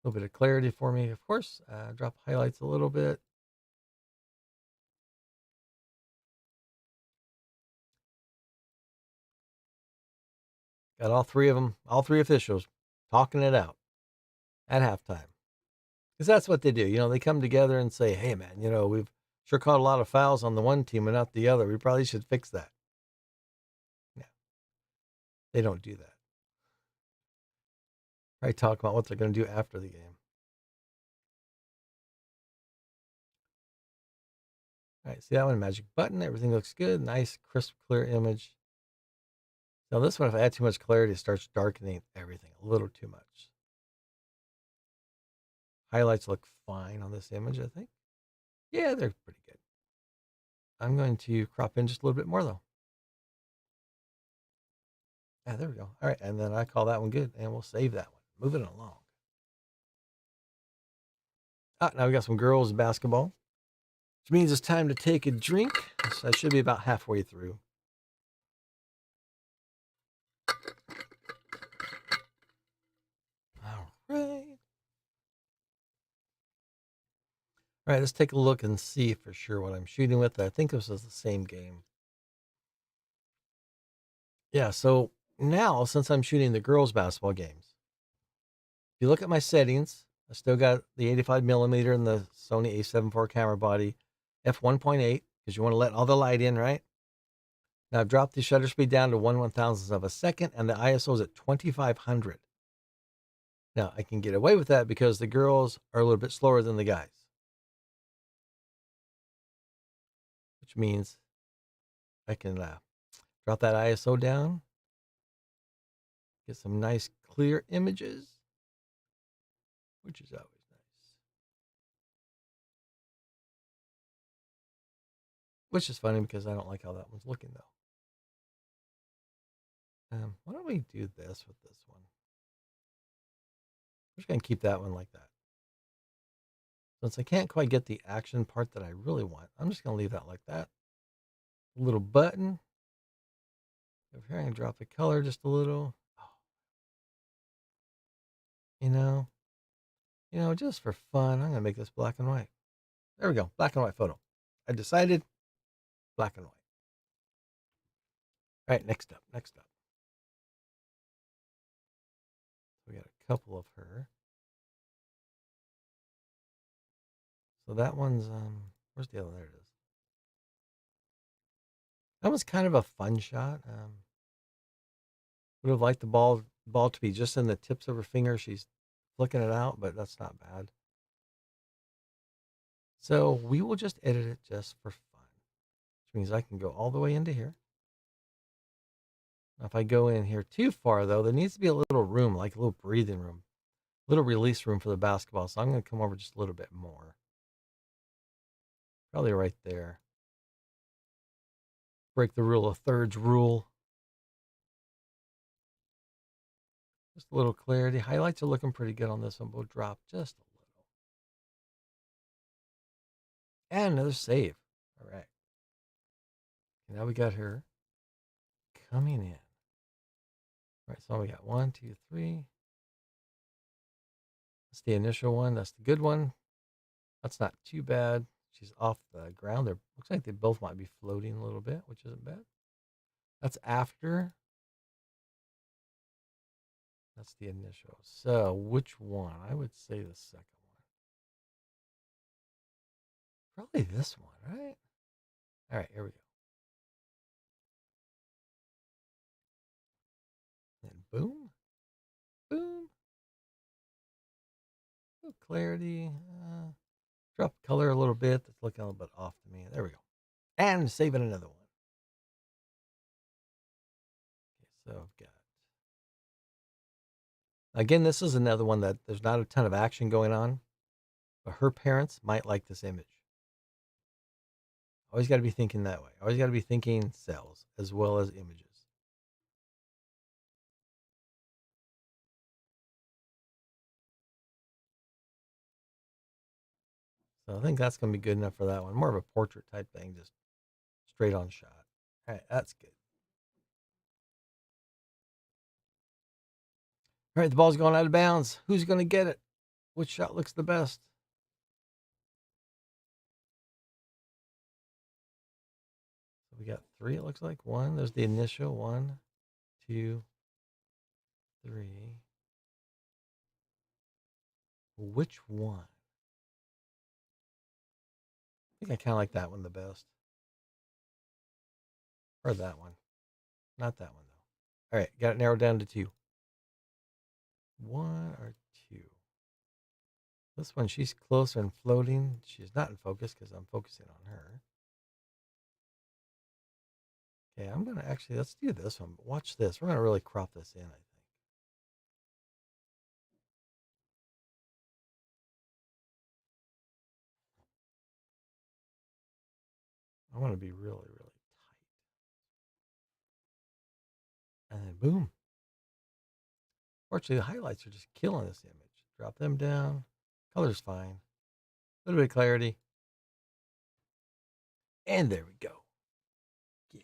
A little bit of clarity for me, of course. Drop highlights a little bit. Got all three of them, all three officials, talking it out at halftime. Because that's what they do. They come together and say, hey, man, we've sure caught a lot of fouls on the one team and not the other. We probably should fix that. No, they don't do that. Probably talk about what they're going to do after the game. All right, see that one? Magic button. Everything looks good. Nice, crisp, clear image. Now this one, if I add too much clarity, it starts darkening everything a little too much. Highlights look fine on this image, I think. Yeah, they're pretty good. I'm going to crop in just a little bit more, though. Ah, there we go. All right, and then I call that one good, and we'll save that one. Moving along. Now we got some girls basketball, which means it's time to take a drink. So I should be about halfway through. All right. All right, let's take a look and see for sure what I'm shooting with. I think this is the same game. Yeah, so now since I'm shooting the girls basketball games, if you look at my settings, I still got the 85 millimeter and the Sony A7 IV camera body, f1.8, because you want to let all the light in, right? Now I've dropped the shutter speed down to 1/1000th of a second, and the ISO is at 2500. Now I can get away with that because the girls are a little bit slower than the guys, which means I can drop that ISO down, get some nice clear images, which is always nice. Which is funny because I don't like how that one's looking though. Why don't we do this with this one? I'm just going to keep that one like that. Since I can't quite get the action part that I really want, I'm just going to leave that like that. A little button. Over here, I can drop the color just a little. You know, just for fun, I'm going to make this black and white. There we go. Black and white photo. I decided black and white. All right, next up. We got a couple of her. So that one's, where's the other one? There it is. That was kind of a fun shot. Would have liked the ball to be just in the tips of her fingers. She's flicking it out, but that's not bad. So we will just edit it just for fun, which means I can go all the way into here. Now, if I go in here too far, though, there needs to be a little room, like a little breathing room, a little release room for the basketball. So I'm going to come over just a little bit more. Probably right there. Break the rule of thirds rule. Just a little clarity. Highlights are looking pretty good on this one. We'll drop just a little. And another save. right. Now we got her coming in. All right, so we got 1, 2, 3. That's the initial one. That's the good one. That's not too bad. She's off the ground. There looks like they both might be floating a little bit, which isn't bad. That's after. That's the initial. So which one? I would say the second one. Probably this one, right? All right, here we go. And boom, boom. A little clarity. Drop color a little bit. That's looking a little bit off to me. There we go. And saving another one. Okay, so I've got. Again, this is another one that there's not a ton of action going on, but her parents might like this image. Always got to be thinking that way. Always got to be thinking cells as well as images. So I think that's going to be good enough for that one. More of a portrait type thing, just straight on shot. All right, that's good. All right, the ball's going out of bounds. Who's going to get it? Which shot looks the best? So we got 3, it looks like. 1, there's the initial. 1, 2, 3. Which one? I think I kind of like that one the best. Or that one. Not that one, though. All right, got it narrowed down to 2. 1 or 2. This one, she's closer and floating. She's not in focus because I'm focusing on her. Okay, I'm going to actually, let's do this one. Watch this. We're going to really crop this in, I think. I want to be really, really tight. And then boom. Fortunately, the highlights are just killing this image. Drop them down. Color's fine. A little bit of clarity. And there we go. Yeah.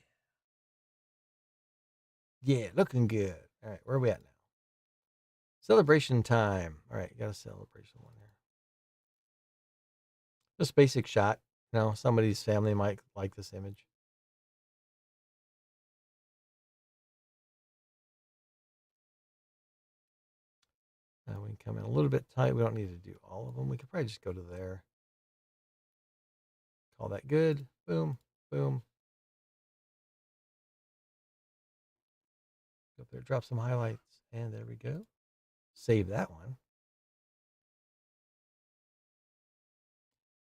Yeah, looking good. All right, where are we at now? Celebration time. All right, got a celebration one here. Just basic shot. You know, somebody's family might like this image. We can come in a little bit tight. We don't need to do all of them. We could probably just go to there. Call that good. Boom, boom. Go up there, drop some highlights, and there we go. Save that one.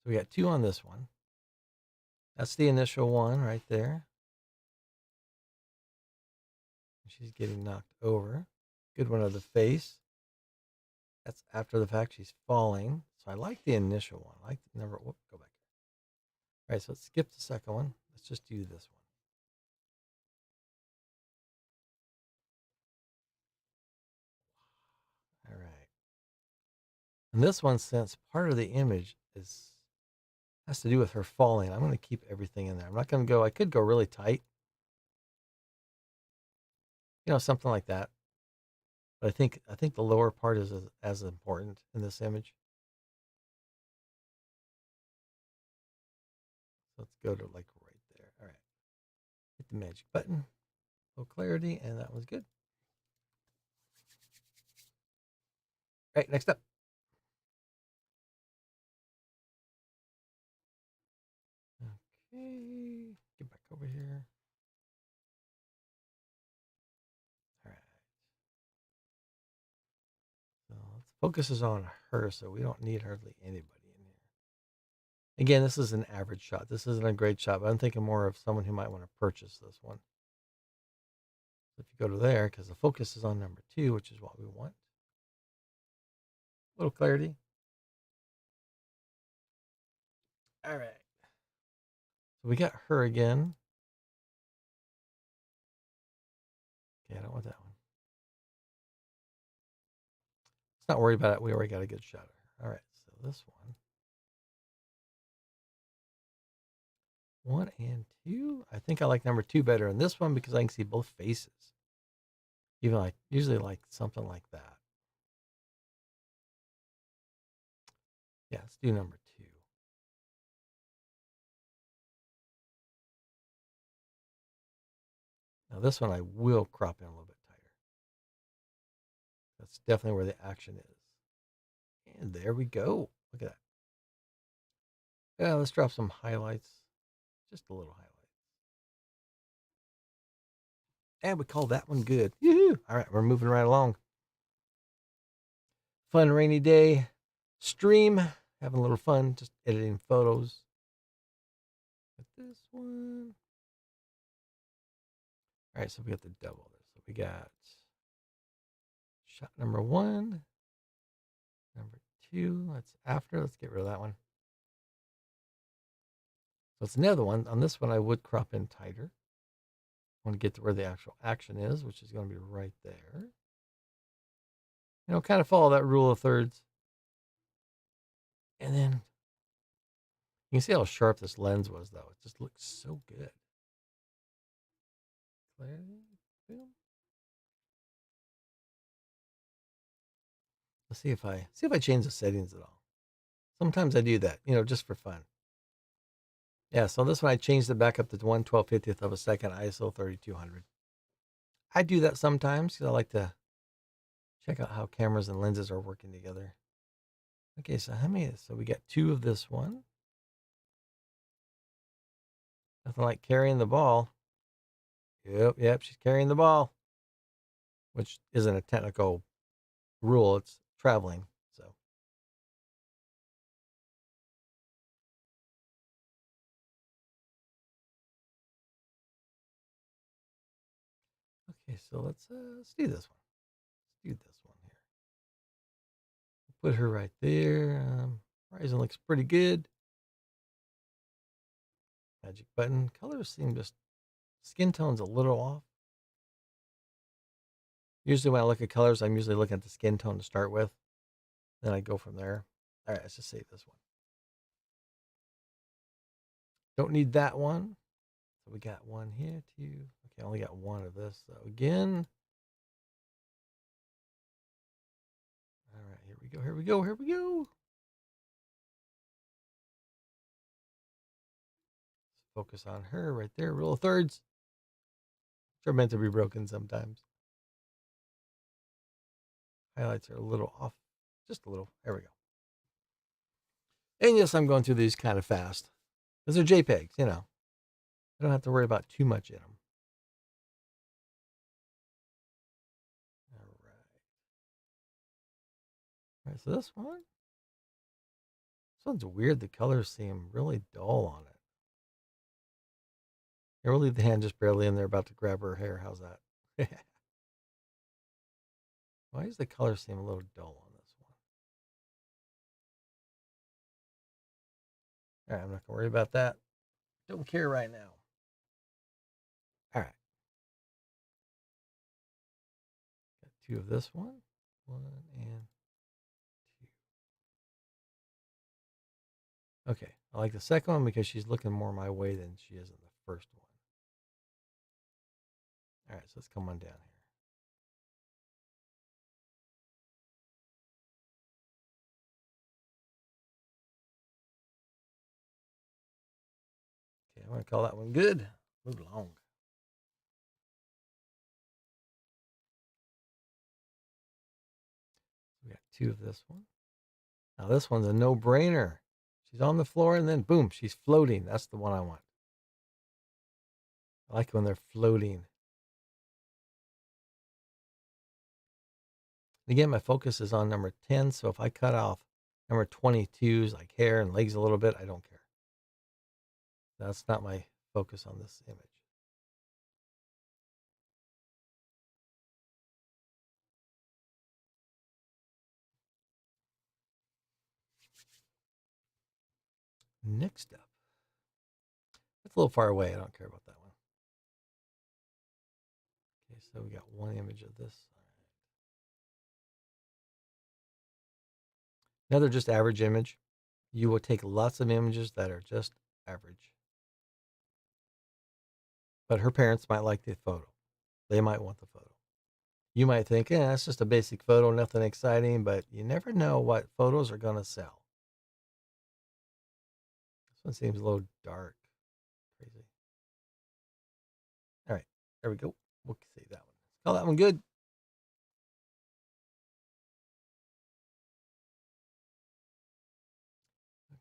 So we got 2 on this one. That's the initial one right there. She's getting knocked over. Good one of the face. That's after the fact she's falling. So I like the initial one. I like the number. Whoop, go back. All right, so let's skip the second one. Let's just do this one. All right. And this one, since part of the image has to do with her falling, I'm going to keep everything in there. I'm not going to go. I could go really tight. You know, something like that. But I think the lower part is as important in this image. So let's go to like right there. All right. Hit the magic button. Low clarity, and that one's good. All right, next up. Okay. Get back over here. All right. So let's focus is on her, so we don't need hardly anybody in here. Again, this is an average shot. This isn't a great shot, but I'm thinking more of someone who might want to purchase this one. So if you go to there, because the focus is on number 2, which is what we want. A little clarity. All right. So we got her again. Okay, I don't want that one. Let's not worry about it. We already got a good shot of her. All right, so this one. 1 and 2. I think I like number 2 better in this one because I can see both faces. Even like usually like something like that. Yeah, let's do number 2. Now this one I will crop in a little bit tighter. That's definitely where the action is. And there we go. Look at that. Yeah, let's drop some highlights. Just a little highlight. And we call that one good. Yoo-hoo. All right, we're moving right along. Fun rainy day stream. Having a little fun, just editing photos. Got this one. All right, so we got the double there. So we got shot number 1, number 2. That's after. Let's get rid of that one. So it's another one. On this one, I would crop in tighter. I want to get to where the actual action is, which is going to be right there. You know, kind of follow that rule of thirds. And then you can see how sharp this lens was, though. It just looks so good. Clarity, film. Let's see if I change the settings at all. Sometimes I do that, you know, just for fun. Yeah, so this one I changed it back up to 1/12/50th of a second, ISO 3200. I do that sometimes because I like to check out how cameras and lenses are working together. Okay, so how many? So we got 2 of this one. Nothing like carrying the ball. Yep, she's carrying the ball, which isn't a technical rule. It's traveling. So, okay, so let's do this one. Let's do this one here. Put her right there. Horizon looks pretty good. Magic button. Colors seem just skin tone's a little off. Usually when I look at colors, I'm usually looking at the skin tone to start with. Then I go from there. All right, let's just save this one. Don't need that one. So we got one here, 2. Okay, I only got 1 of this. So again. All right, here we go, here we go, here we go. Let's focus on her right there. Rule of thirds. They're meant to be broken sometimes. Highlights are a little off. Just a little. There we go. And yes, I'm going through these kind of fast. Because they're JPEGs, you know. I don't have to worry about too much in them. All right. All right, so this one's weird. The colors seem really dull on it. Here, we'll leave the hand just barely in there about to grab her hair. How's that? Why does the color seem a little dull on this one? All right, I'm not going to worry about that. Don't care right now. All right. Got 2 of this one. 1 and 2. Okay. I like the second one because she's looking more my way than she is in the first one. All right, so let's come on down here. Okay, I'm going to call that one good. Move along. We got 2 of this one. Now this one's a no-brainer. She's on the floor and then boom, she's floating. That's the one I want. I like when they're floating. Again, my focus is on number 10, so if I cut off number 22's like hair and legs a little bit, I don't care. That's not my focus on this image. Next up. That's a little far away. I don't care about that one. Okay, so we got 1 image of this. All right. Another just average image. You will take lots of images that are just average. but her parents might like the photo. They might want the photo. You might think, that's just a basic photo, nothing exciting, but you never know what photos are going to sell. This one seems a little dark. Crazy. All right, there we go. We'll save that one. Call that one good.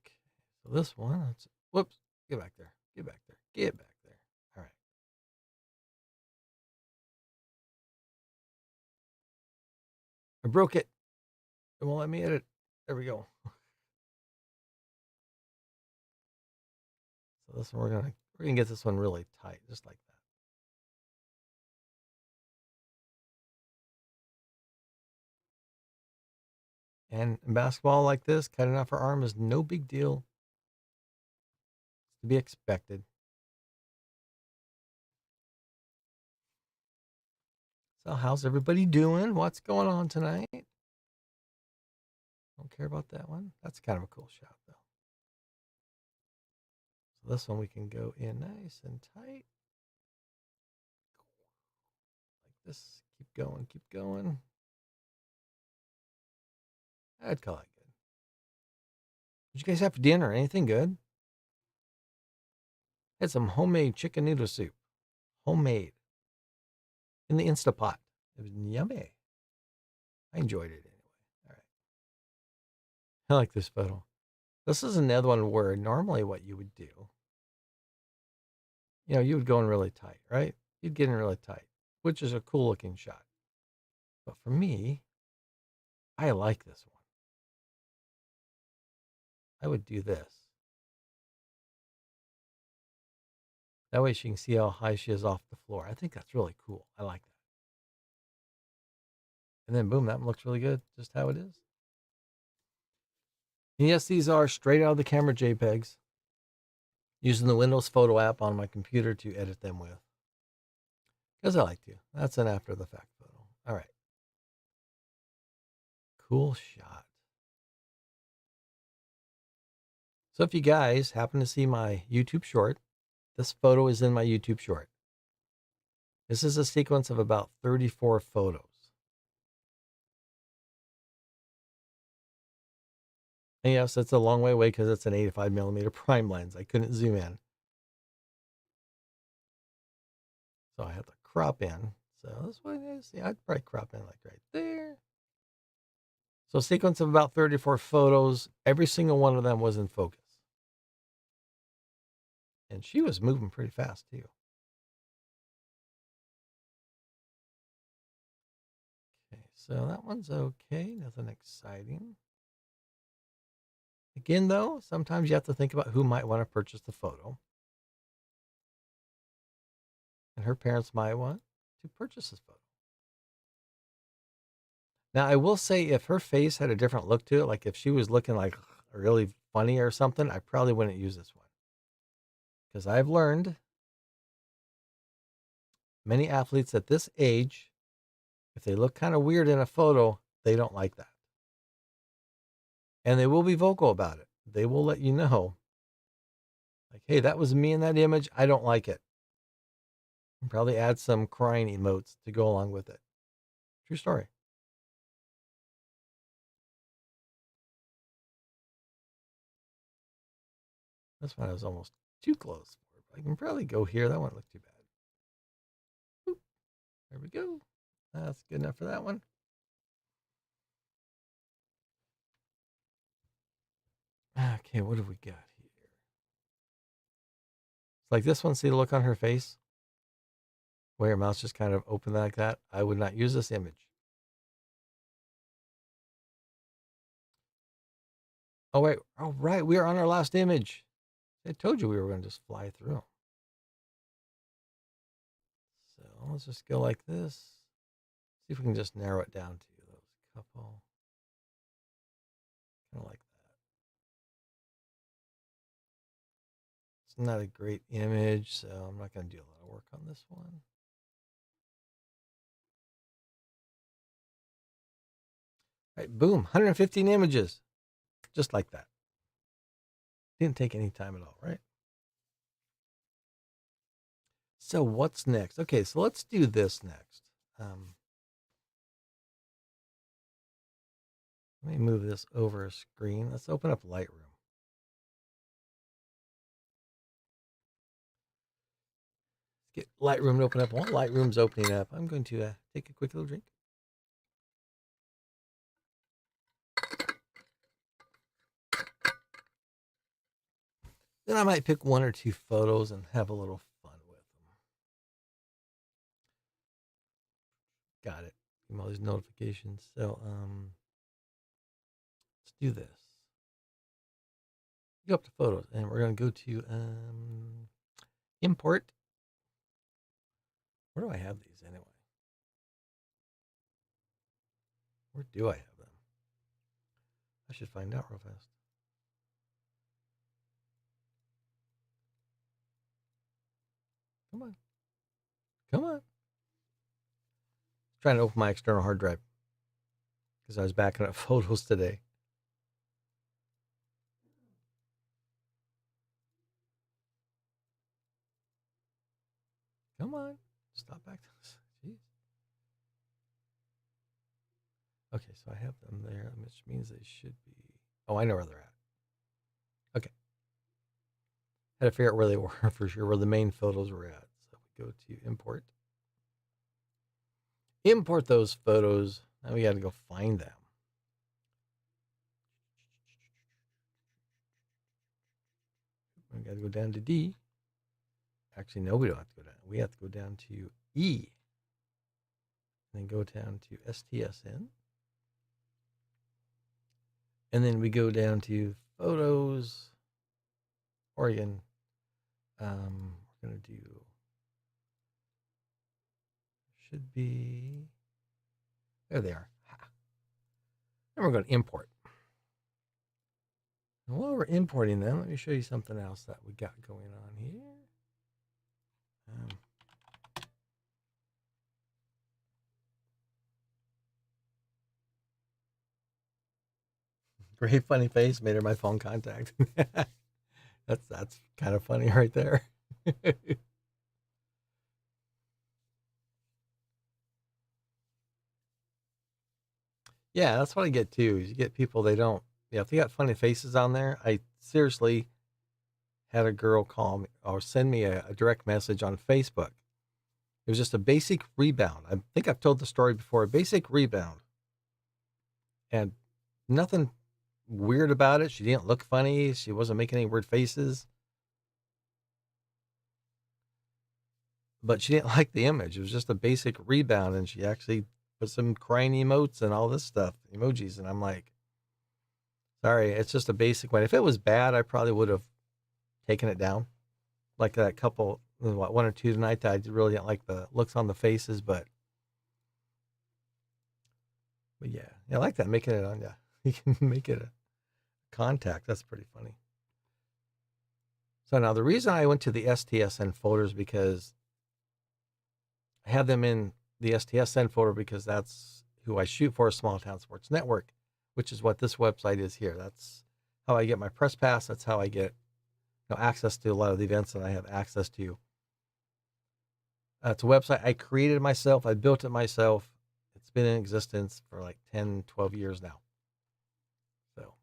Okay, so this one, whoops, get back there, get back there, get back there. All right. I broke it. It won't let me edit. There we go. So this one, we're gonna get this one really tight, just like that. And in basketball like this, cutting off her arm is no big deal. It's to be expected. So how's everybody doing? What's going on tonight? Don't care about that one. That's kind of a cool shot, though. So this one we can go in nice and tight. Like this. Keep going, keep going. I'd call it good. Did you guys have for dinner? Anything good? Had some homemade chicken noodle soup. Homemade. In the Instapot. It was yummy. I enjoyed it anyway. All right. I like this photo. This is another one where normally what you would do, you would go in really tight, right? You'd get in really tight, which is a cool looking shot. But for me, I like this one. I would do this. That way she can see how high she is off the floor. I think that's really cool. I like that. And then boom, that one looks really good, just how it is. And yes, these are straight out of the camera JPEGs. Using the Windows Photo app on my computer to edit them with. Because I like to. That's an after the fact photo. All right. Cool shot. So if you guys happen to see my YouTube short, this photo is in my YouTube short. This is a sequence of about 34 photos. And yes, it's a long way away because it's an 85 millimeter prime lens. I couldn't zoom in. So I have to crop in. So this way, see, I'd probably crop in like right there. So a sequence of about 34 photos. Every single one of them was in focus. And she was moving pretty fast too. Okay, so that one's okay. Nothing exciting. Again, though, sometimes you have to think about who might want to purchase the photo. And her parents might want to purchase this photo. Now, I will say if her face had a different look to it, like if she was looking like really funny or something, I probably wouldn't use this one. Because I've learned many athletes at this age, if they look kind of weird in a photo, they don't like that. And they will be vocal about it. They will let you know, like, hey, that was me in that image. I don't like it. And probably add some crying emotes to go along with it. True story. This one was almost too close for it. I can probably go here. That one looked too bad. Oop, there we go. That's good enough for that one. Okay, what have we got here? It's like this one. See the look on her face? Where her mouth's just kind of open like that. I would not use this image. Oh, wait. Oh, right. We are on our last image. I told you we were going to just fly through them. So let's just go like this. See if we can just narrow it down to those couple. Kind of like that. It's not a great image, so I'm not going to do a lot of work on this one. All right, boom, 115 images. Just like that. Didn't take any time at all, right? So what's next? Okay, so let's do this next. Let me move this over a screen. Let's open up Lightroom. Let's get Lightroom to open up. While Lightroom's opening up, I'm going to take a quick little drink. Then I might pick one or two photos and have a little fun with them. Got it. All these notifications. So let's do this. Go up to photos, and we're going to go to import. Where do I have these anyway? Where do I have them? I should find out real fast. Come on. Come on. Trying to open my external hard drive because I was backing up photos today. Come on. Stop back to this. Jeez. Okay, so I have them there, which means they should be. Oh, I know where they're at. Okay. Had to figure out where they were for sure, where the main photos were at. So we go to import. Import those photos. Now we got to go find them. We got to go down to D. Actually, no, we don't have to go down. We have to go down to E. And then go down to STSN. And then we go down to photos. Oregon. We're going to do. Should be. There they are. And we're going to import. And while we're importing them, let me show you something else that we got going on here. Great funny face made her my phone contact. That's kind of funny right there. Yeah, that's what I get too. Is you get people they don't. Yeah, if they got funny faces on there, I seriously had a girl call me or send me a direct message on Facebook. It was just a basic rebound. I think I've told the story before. A basic rebound, and nothing weird about it. She didn't look funny. She wasn't making any weird faces. But she didn't like the image. It was just a basic rebound, and she actually put some crying emotes and all this stuff, emojis. And I'm like, sorry, it's just a basic one. If it was bad, I probably would have taken it down. Like that couple, one or two tonight that I really didn't like the looks on the faces, but yeah, I like that. Making it on, yeah, you can make it a contact. That's pretty funny. So now the reason I went to the STSN folders because I have them in the STSN folder because that's who I shoot for, Small Town Sports Network, which is what this website is here. That's how I get my press pass. That's how I get access to a lot of the events that I have access to. It's a website I created myself. I built it myself. It's been in existence for like 10, 12 years now. So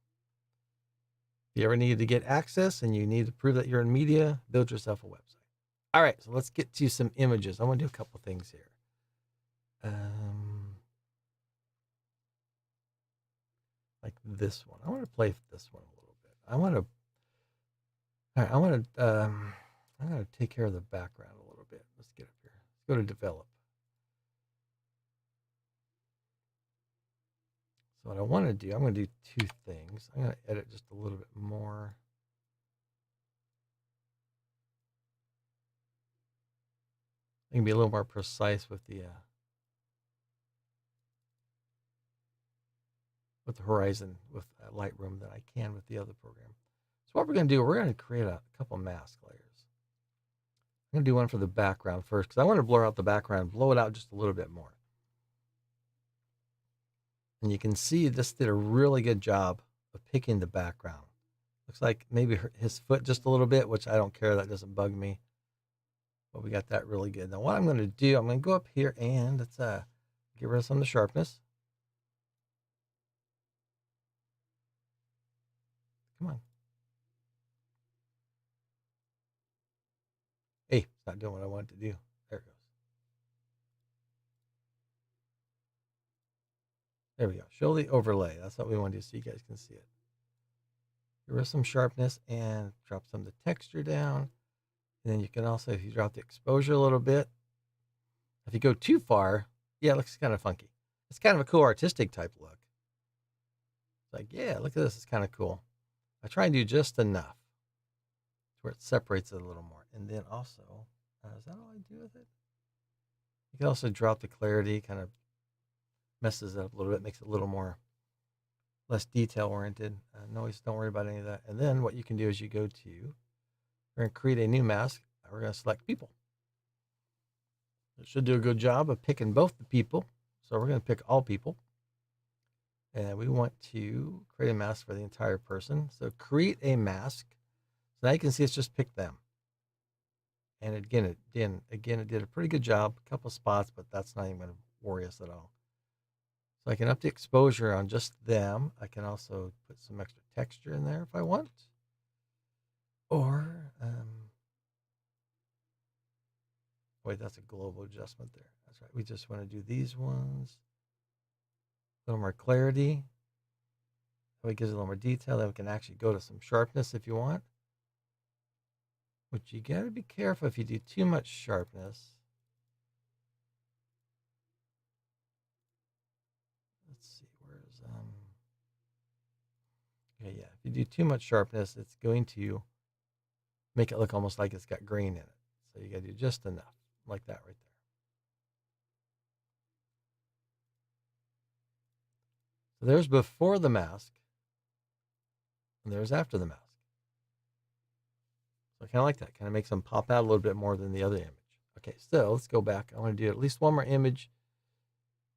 if you ever need to get access and you need to prove that you're in media, build yourself a website. All right, so let's get to some images. I want to do a couple things here. Like this one. I want to play with this one a little bit. I'm going to take care of the background a little bit. Let's get up here. Let's go to develop. So what I want to do, I'm going to do two things. I'm going to edit just a little bit more. I can be a little more precise with the horizon with Lightroom than I can with the other program. So what we're going to do, we're going to create a couple mask layers. I'm going to do one for the background first because I want to blur out the background, blow it out just a little bit more. And you can see this did a really good job of picking the background. Looks like maybe his foot just a little bit, which I don't care. That doesn't bug me. But we got that really good. Now what I'm going to do, I'm going to go up here and let's get rid of some of the sharpness. Come on. Hey, it's not doing what I want it to do. There it goes. There we go. Show the overlay. That's what we want to do so you guys can see it. Get rid of some sharpness and drop some of the texture down. And then you can also, if you drop the exposure a little bit, if you go too far, yeah, it looks kind of funky. It's kind of a cool artistic type look. It's like, yeah, look at this. It's kind of cool. I try and do just enough to where it separates it a little more. And then also, is that all I do with it? You can also drop the clarity, kind of messes it up a little bit, makes it a little more, less detail oriented. Noise, don't worry about any of that. And then what you can do is you go to, we're going to create a new mask. We're going to select people. It should do a good job of picking both the people. So we're going to pick all people. And we want to create a mask for the entire person. So create a mask. So now you can see it's just picked them. And again, it did a pretty good job. A couple spots, but that's not even going to worry us at all. So I can up the exposure on just them. I can also put some extra texture in there if I want. Or, wait, that's a global adjustment there. That's right. We just want to do these ones. A little more clarity. So it gives it a little more detail. Then we can actually go to some sharpness if you want. But you got to be careful if you do too much sharpness. Let's see, where's okay, yeah. If you do too much sharpness, it's going to make it look almost like it's got grain in it. So you got to do just enough, like that right there. So there's before the mask, and there's after the mask. So I kind of like that. Kind of makes them pop out a little bit more than the other image. Okay, so let's go back. I want to do at least one more image,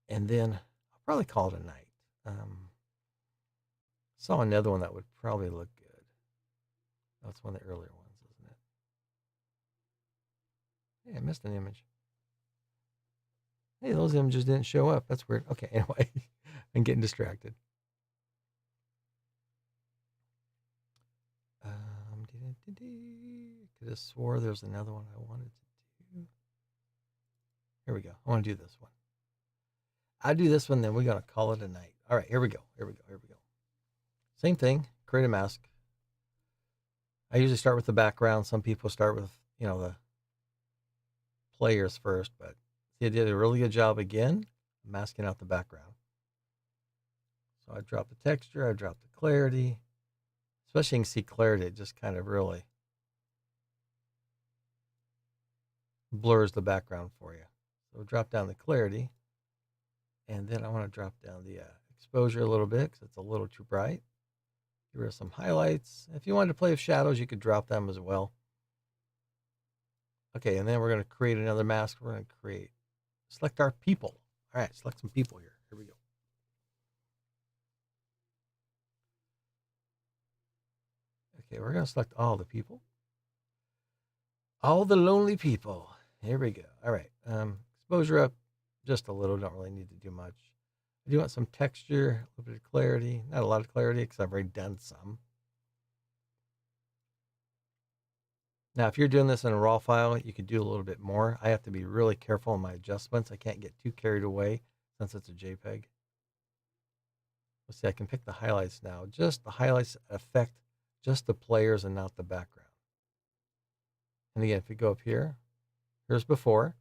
and then I'll probably call it a night. Saw another one that would probably look good. That's one of the earlier ones, isn't it? Hey, I missed an image. Hey, those images didn't show up. That's weird. Okay, anyway, I'm getting distracted. Could have swore there's another one I wanted to do. Here we go. I want to do this one. I do this one, then we're going to call it a night. All right, here we go. Same thing. Create a mask. I usually start with the background. Some people start with, the players first, but they did a really good job again masking out the background. So I drop the texture, I drop the clarity. Especially you can see clarity, it just kind of really blurs the background for you. So drop down the clarity, and then I want to drop down the exposure a little bit because it's a little too bright. Get rid of some highlights. If you wanted to play with shadows, you could drop them as well. Okay, and then we're going to create another mask. We're going to select our people. All right, select some people here. Here we go. Okay, we're going to select all the people. All the lonely people. Here we go. All right, exposure up just a little. Don't really need to do much. I do want some texture, a little bit of clarity. Not a lot of clarity because I've already done some. Now, if you're doing this in a raw file, you could do a little bit more. I have to be really careful in my adjustments. I can't get too carried away since it's a JPEG. Let's see, I can pick the highlights now. Just the highlights affect just the players and not the background. And again, if we go up here, here's before,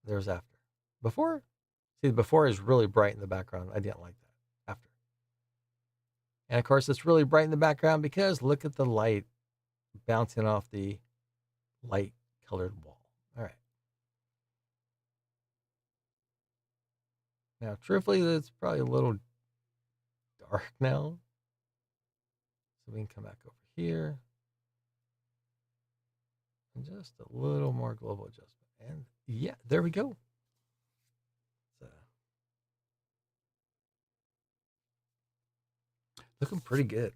there's after. Before, see, the before is really bright in the background. I didn't like that. After. And of course, it's really bright in the background because look at the light bouncing off the light colored wall. All right. Now, truthfully, it's probably a little dark now. So we can come back over here. And just a little more global adjustment. And yeah, there we go. Looking pretty good.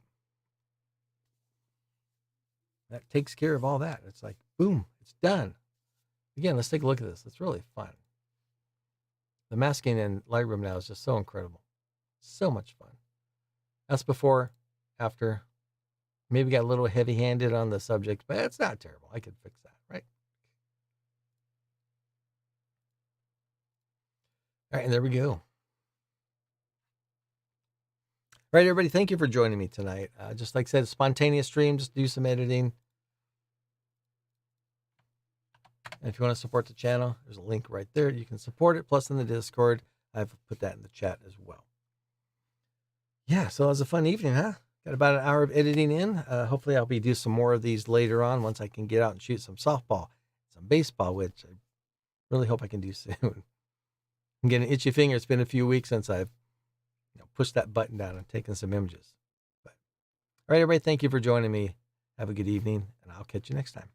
That takes care of all that. It's like, boom, it's done. Again, let's take a look at this. It's really fun. The masking in Lightroom now is just so incredible. So much fun. That's before, after. Maybe got a little heavy-handed on the subject, but it's not terrible. I could fix that, right? All right, and there we go. All right, everybody, thank you for joining me tonight. Just like I said, spontaneous stream, just do some editing. And if you want to support the channel, there's a link right there. You can support it. Plus in the Discord, I've put that in the chat as well. Yeah, so it was a fun evening, huh? Got about an hour of editing in. Hopefully I'll be doing some more of these later on once I can get out and shoot some softball, some baseball, which I really hope I can do soon. I'm getting an itchy finger. It's been a few weeks since I've pushed that button down and taken some images. But, all right, everybody, thank you for joining me. Have a good evening, and I'll catch you next time.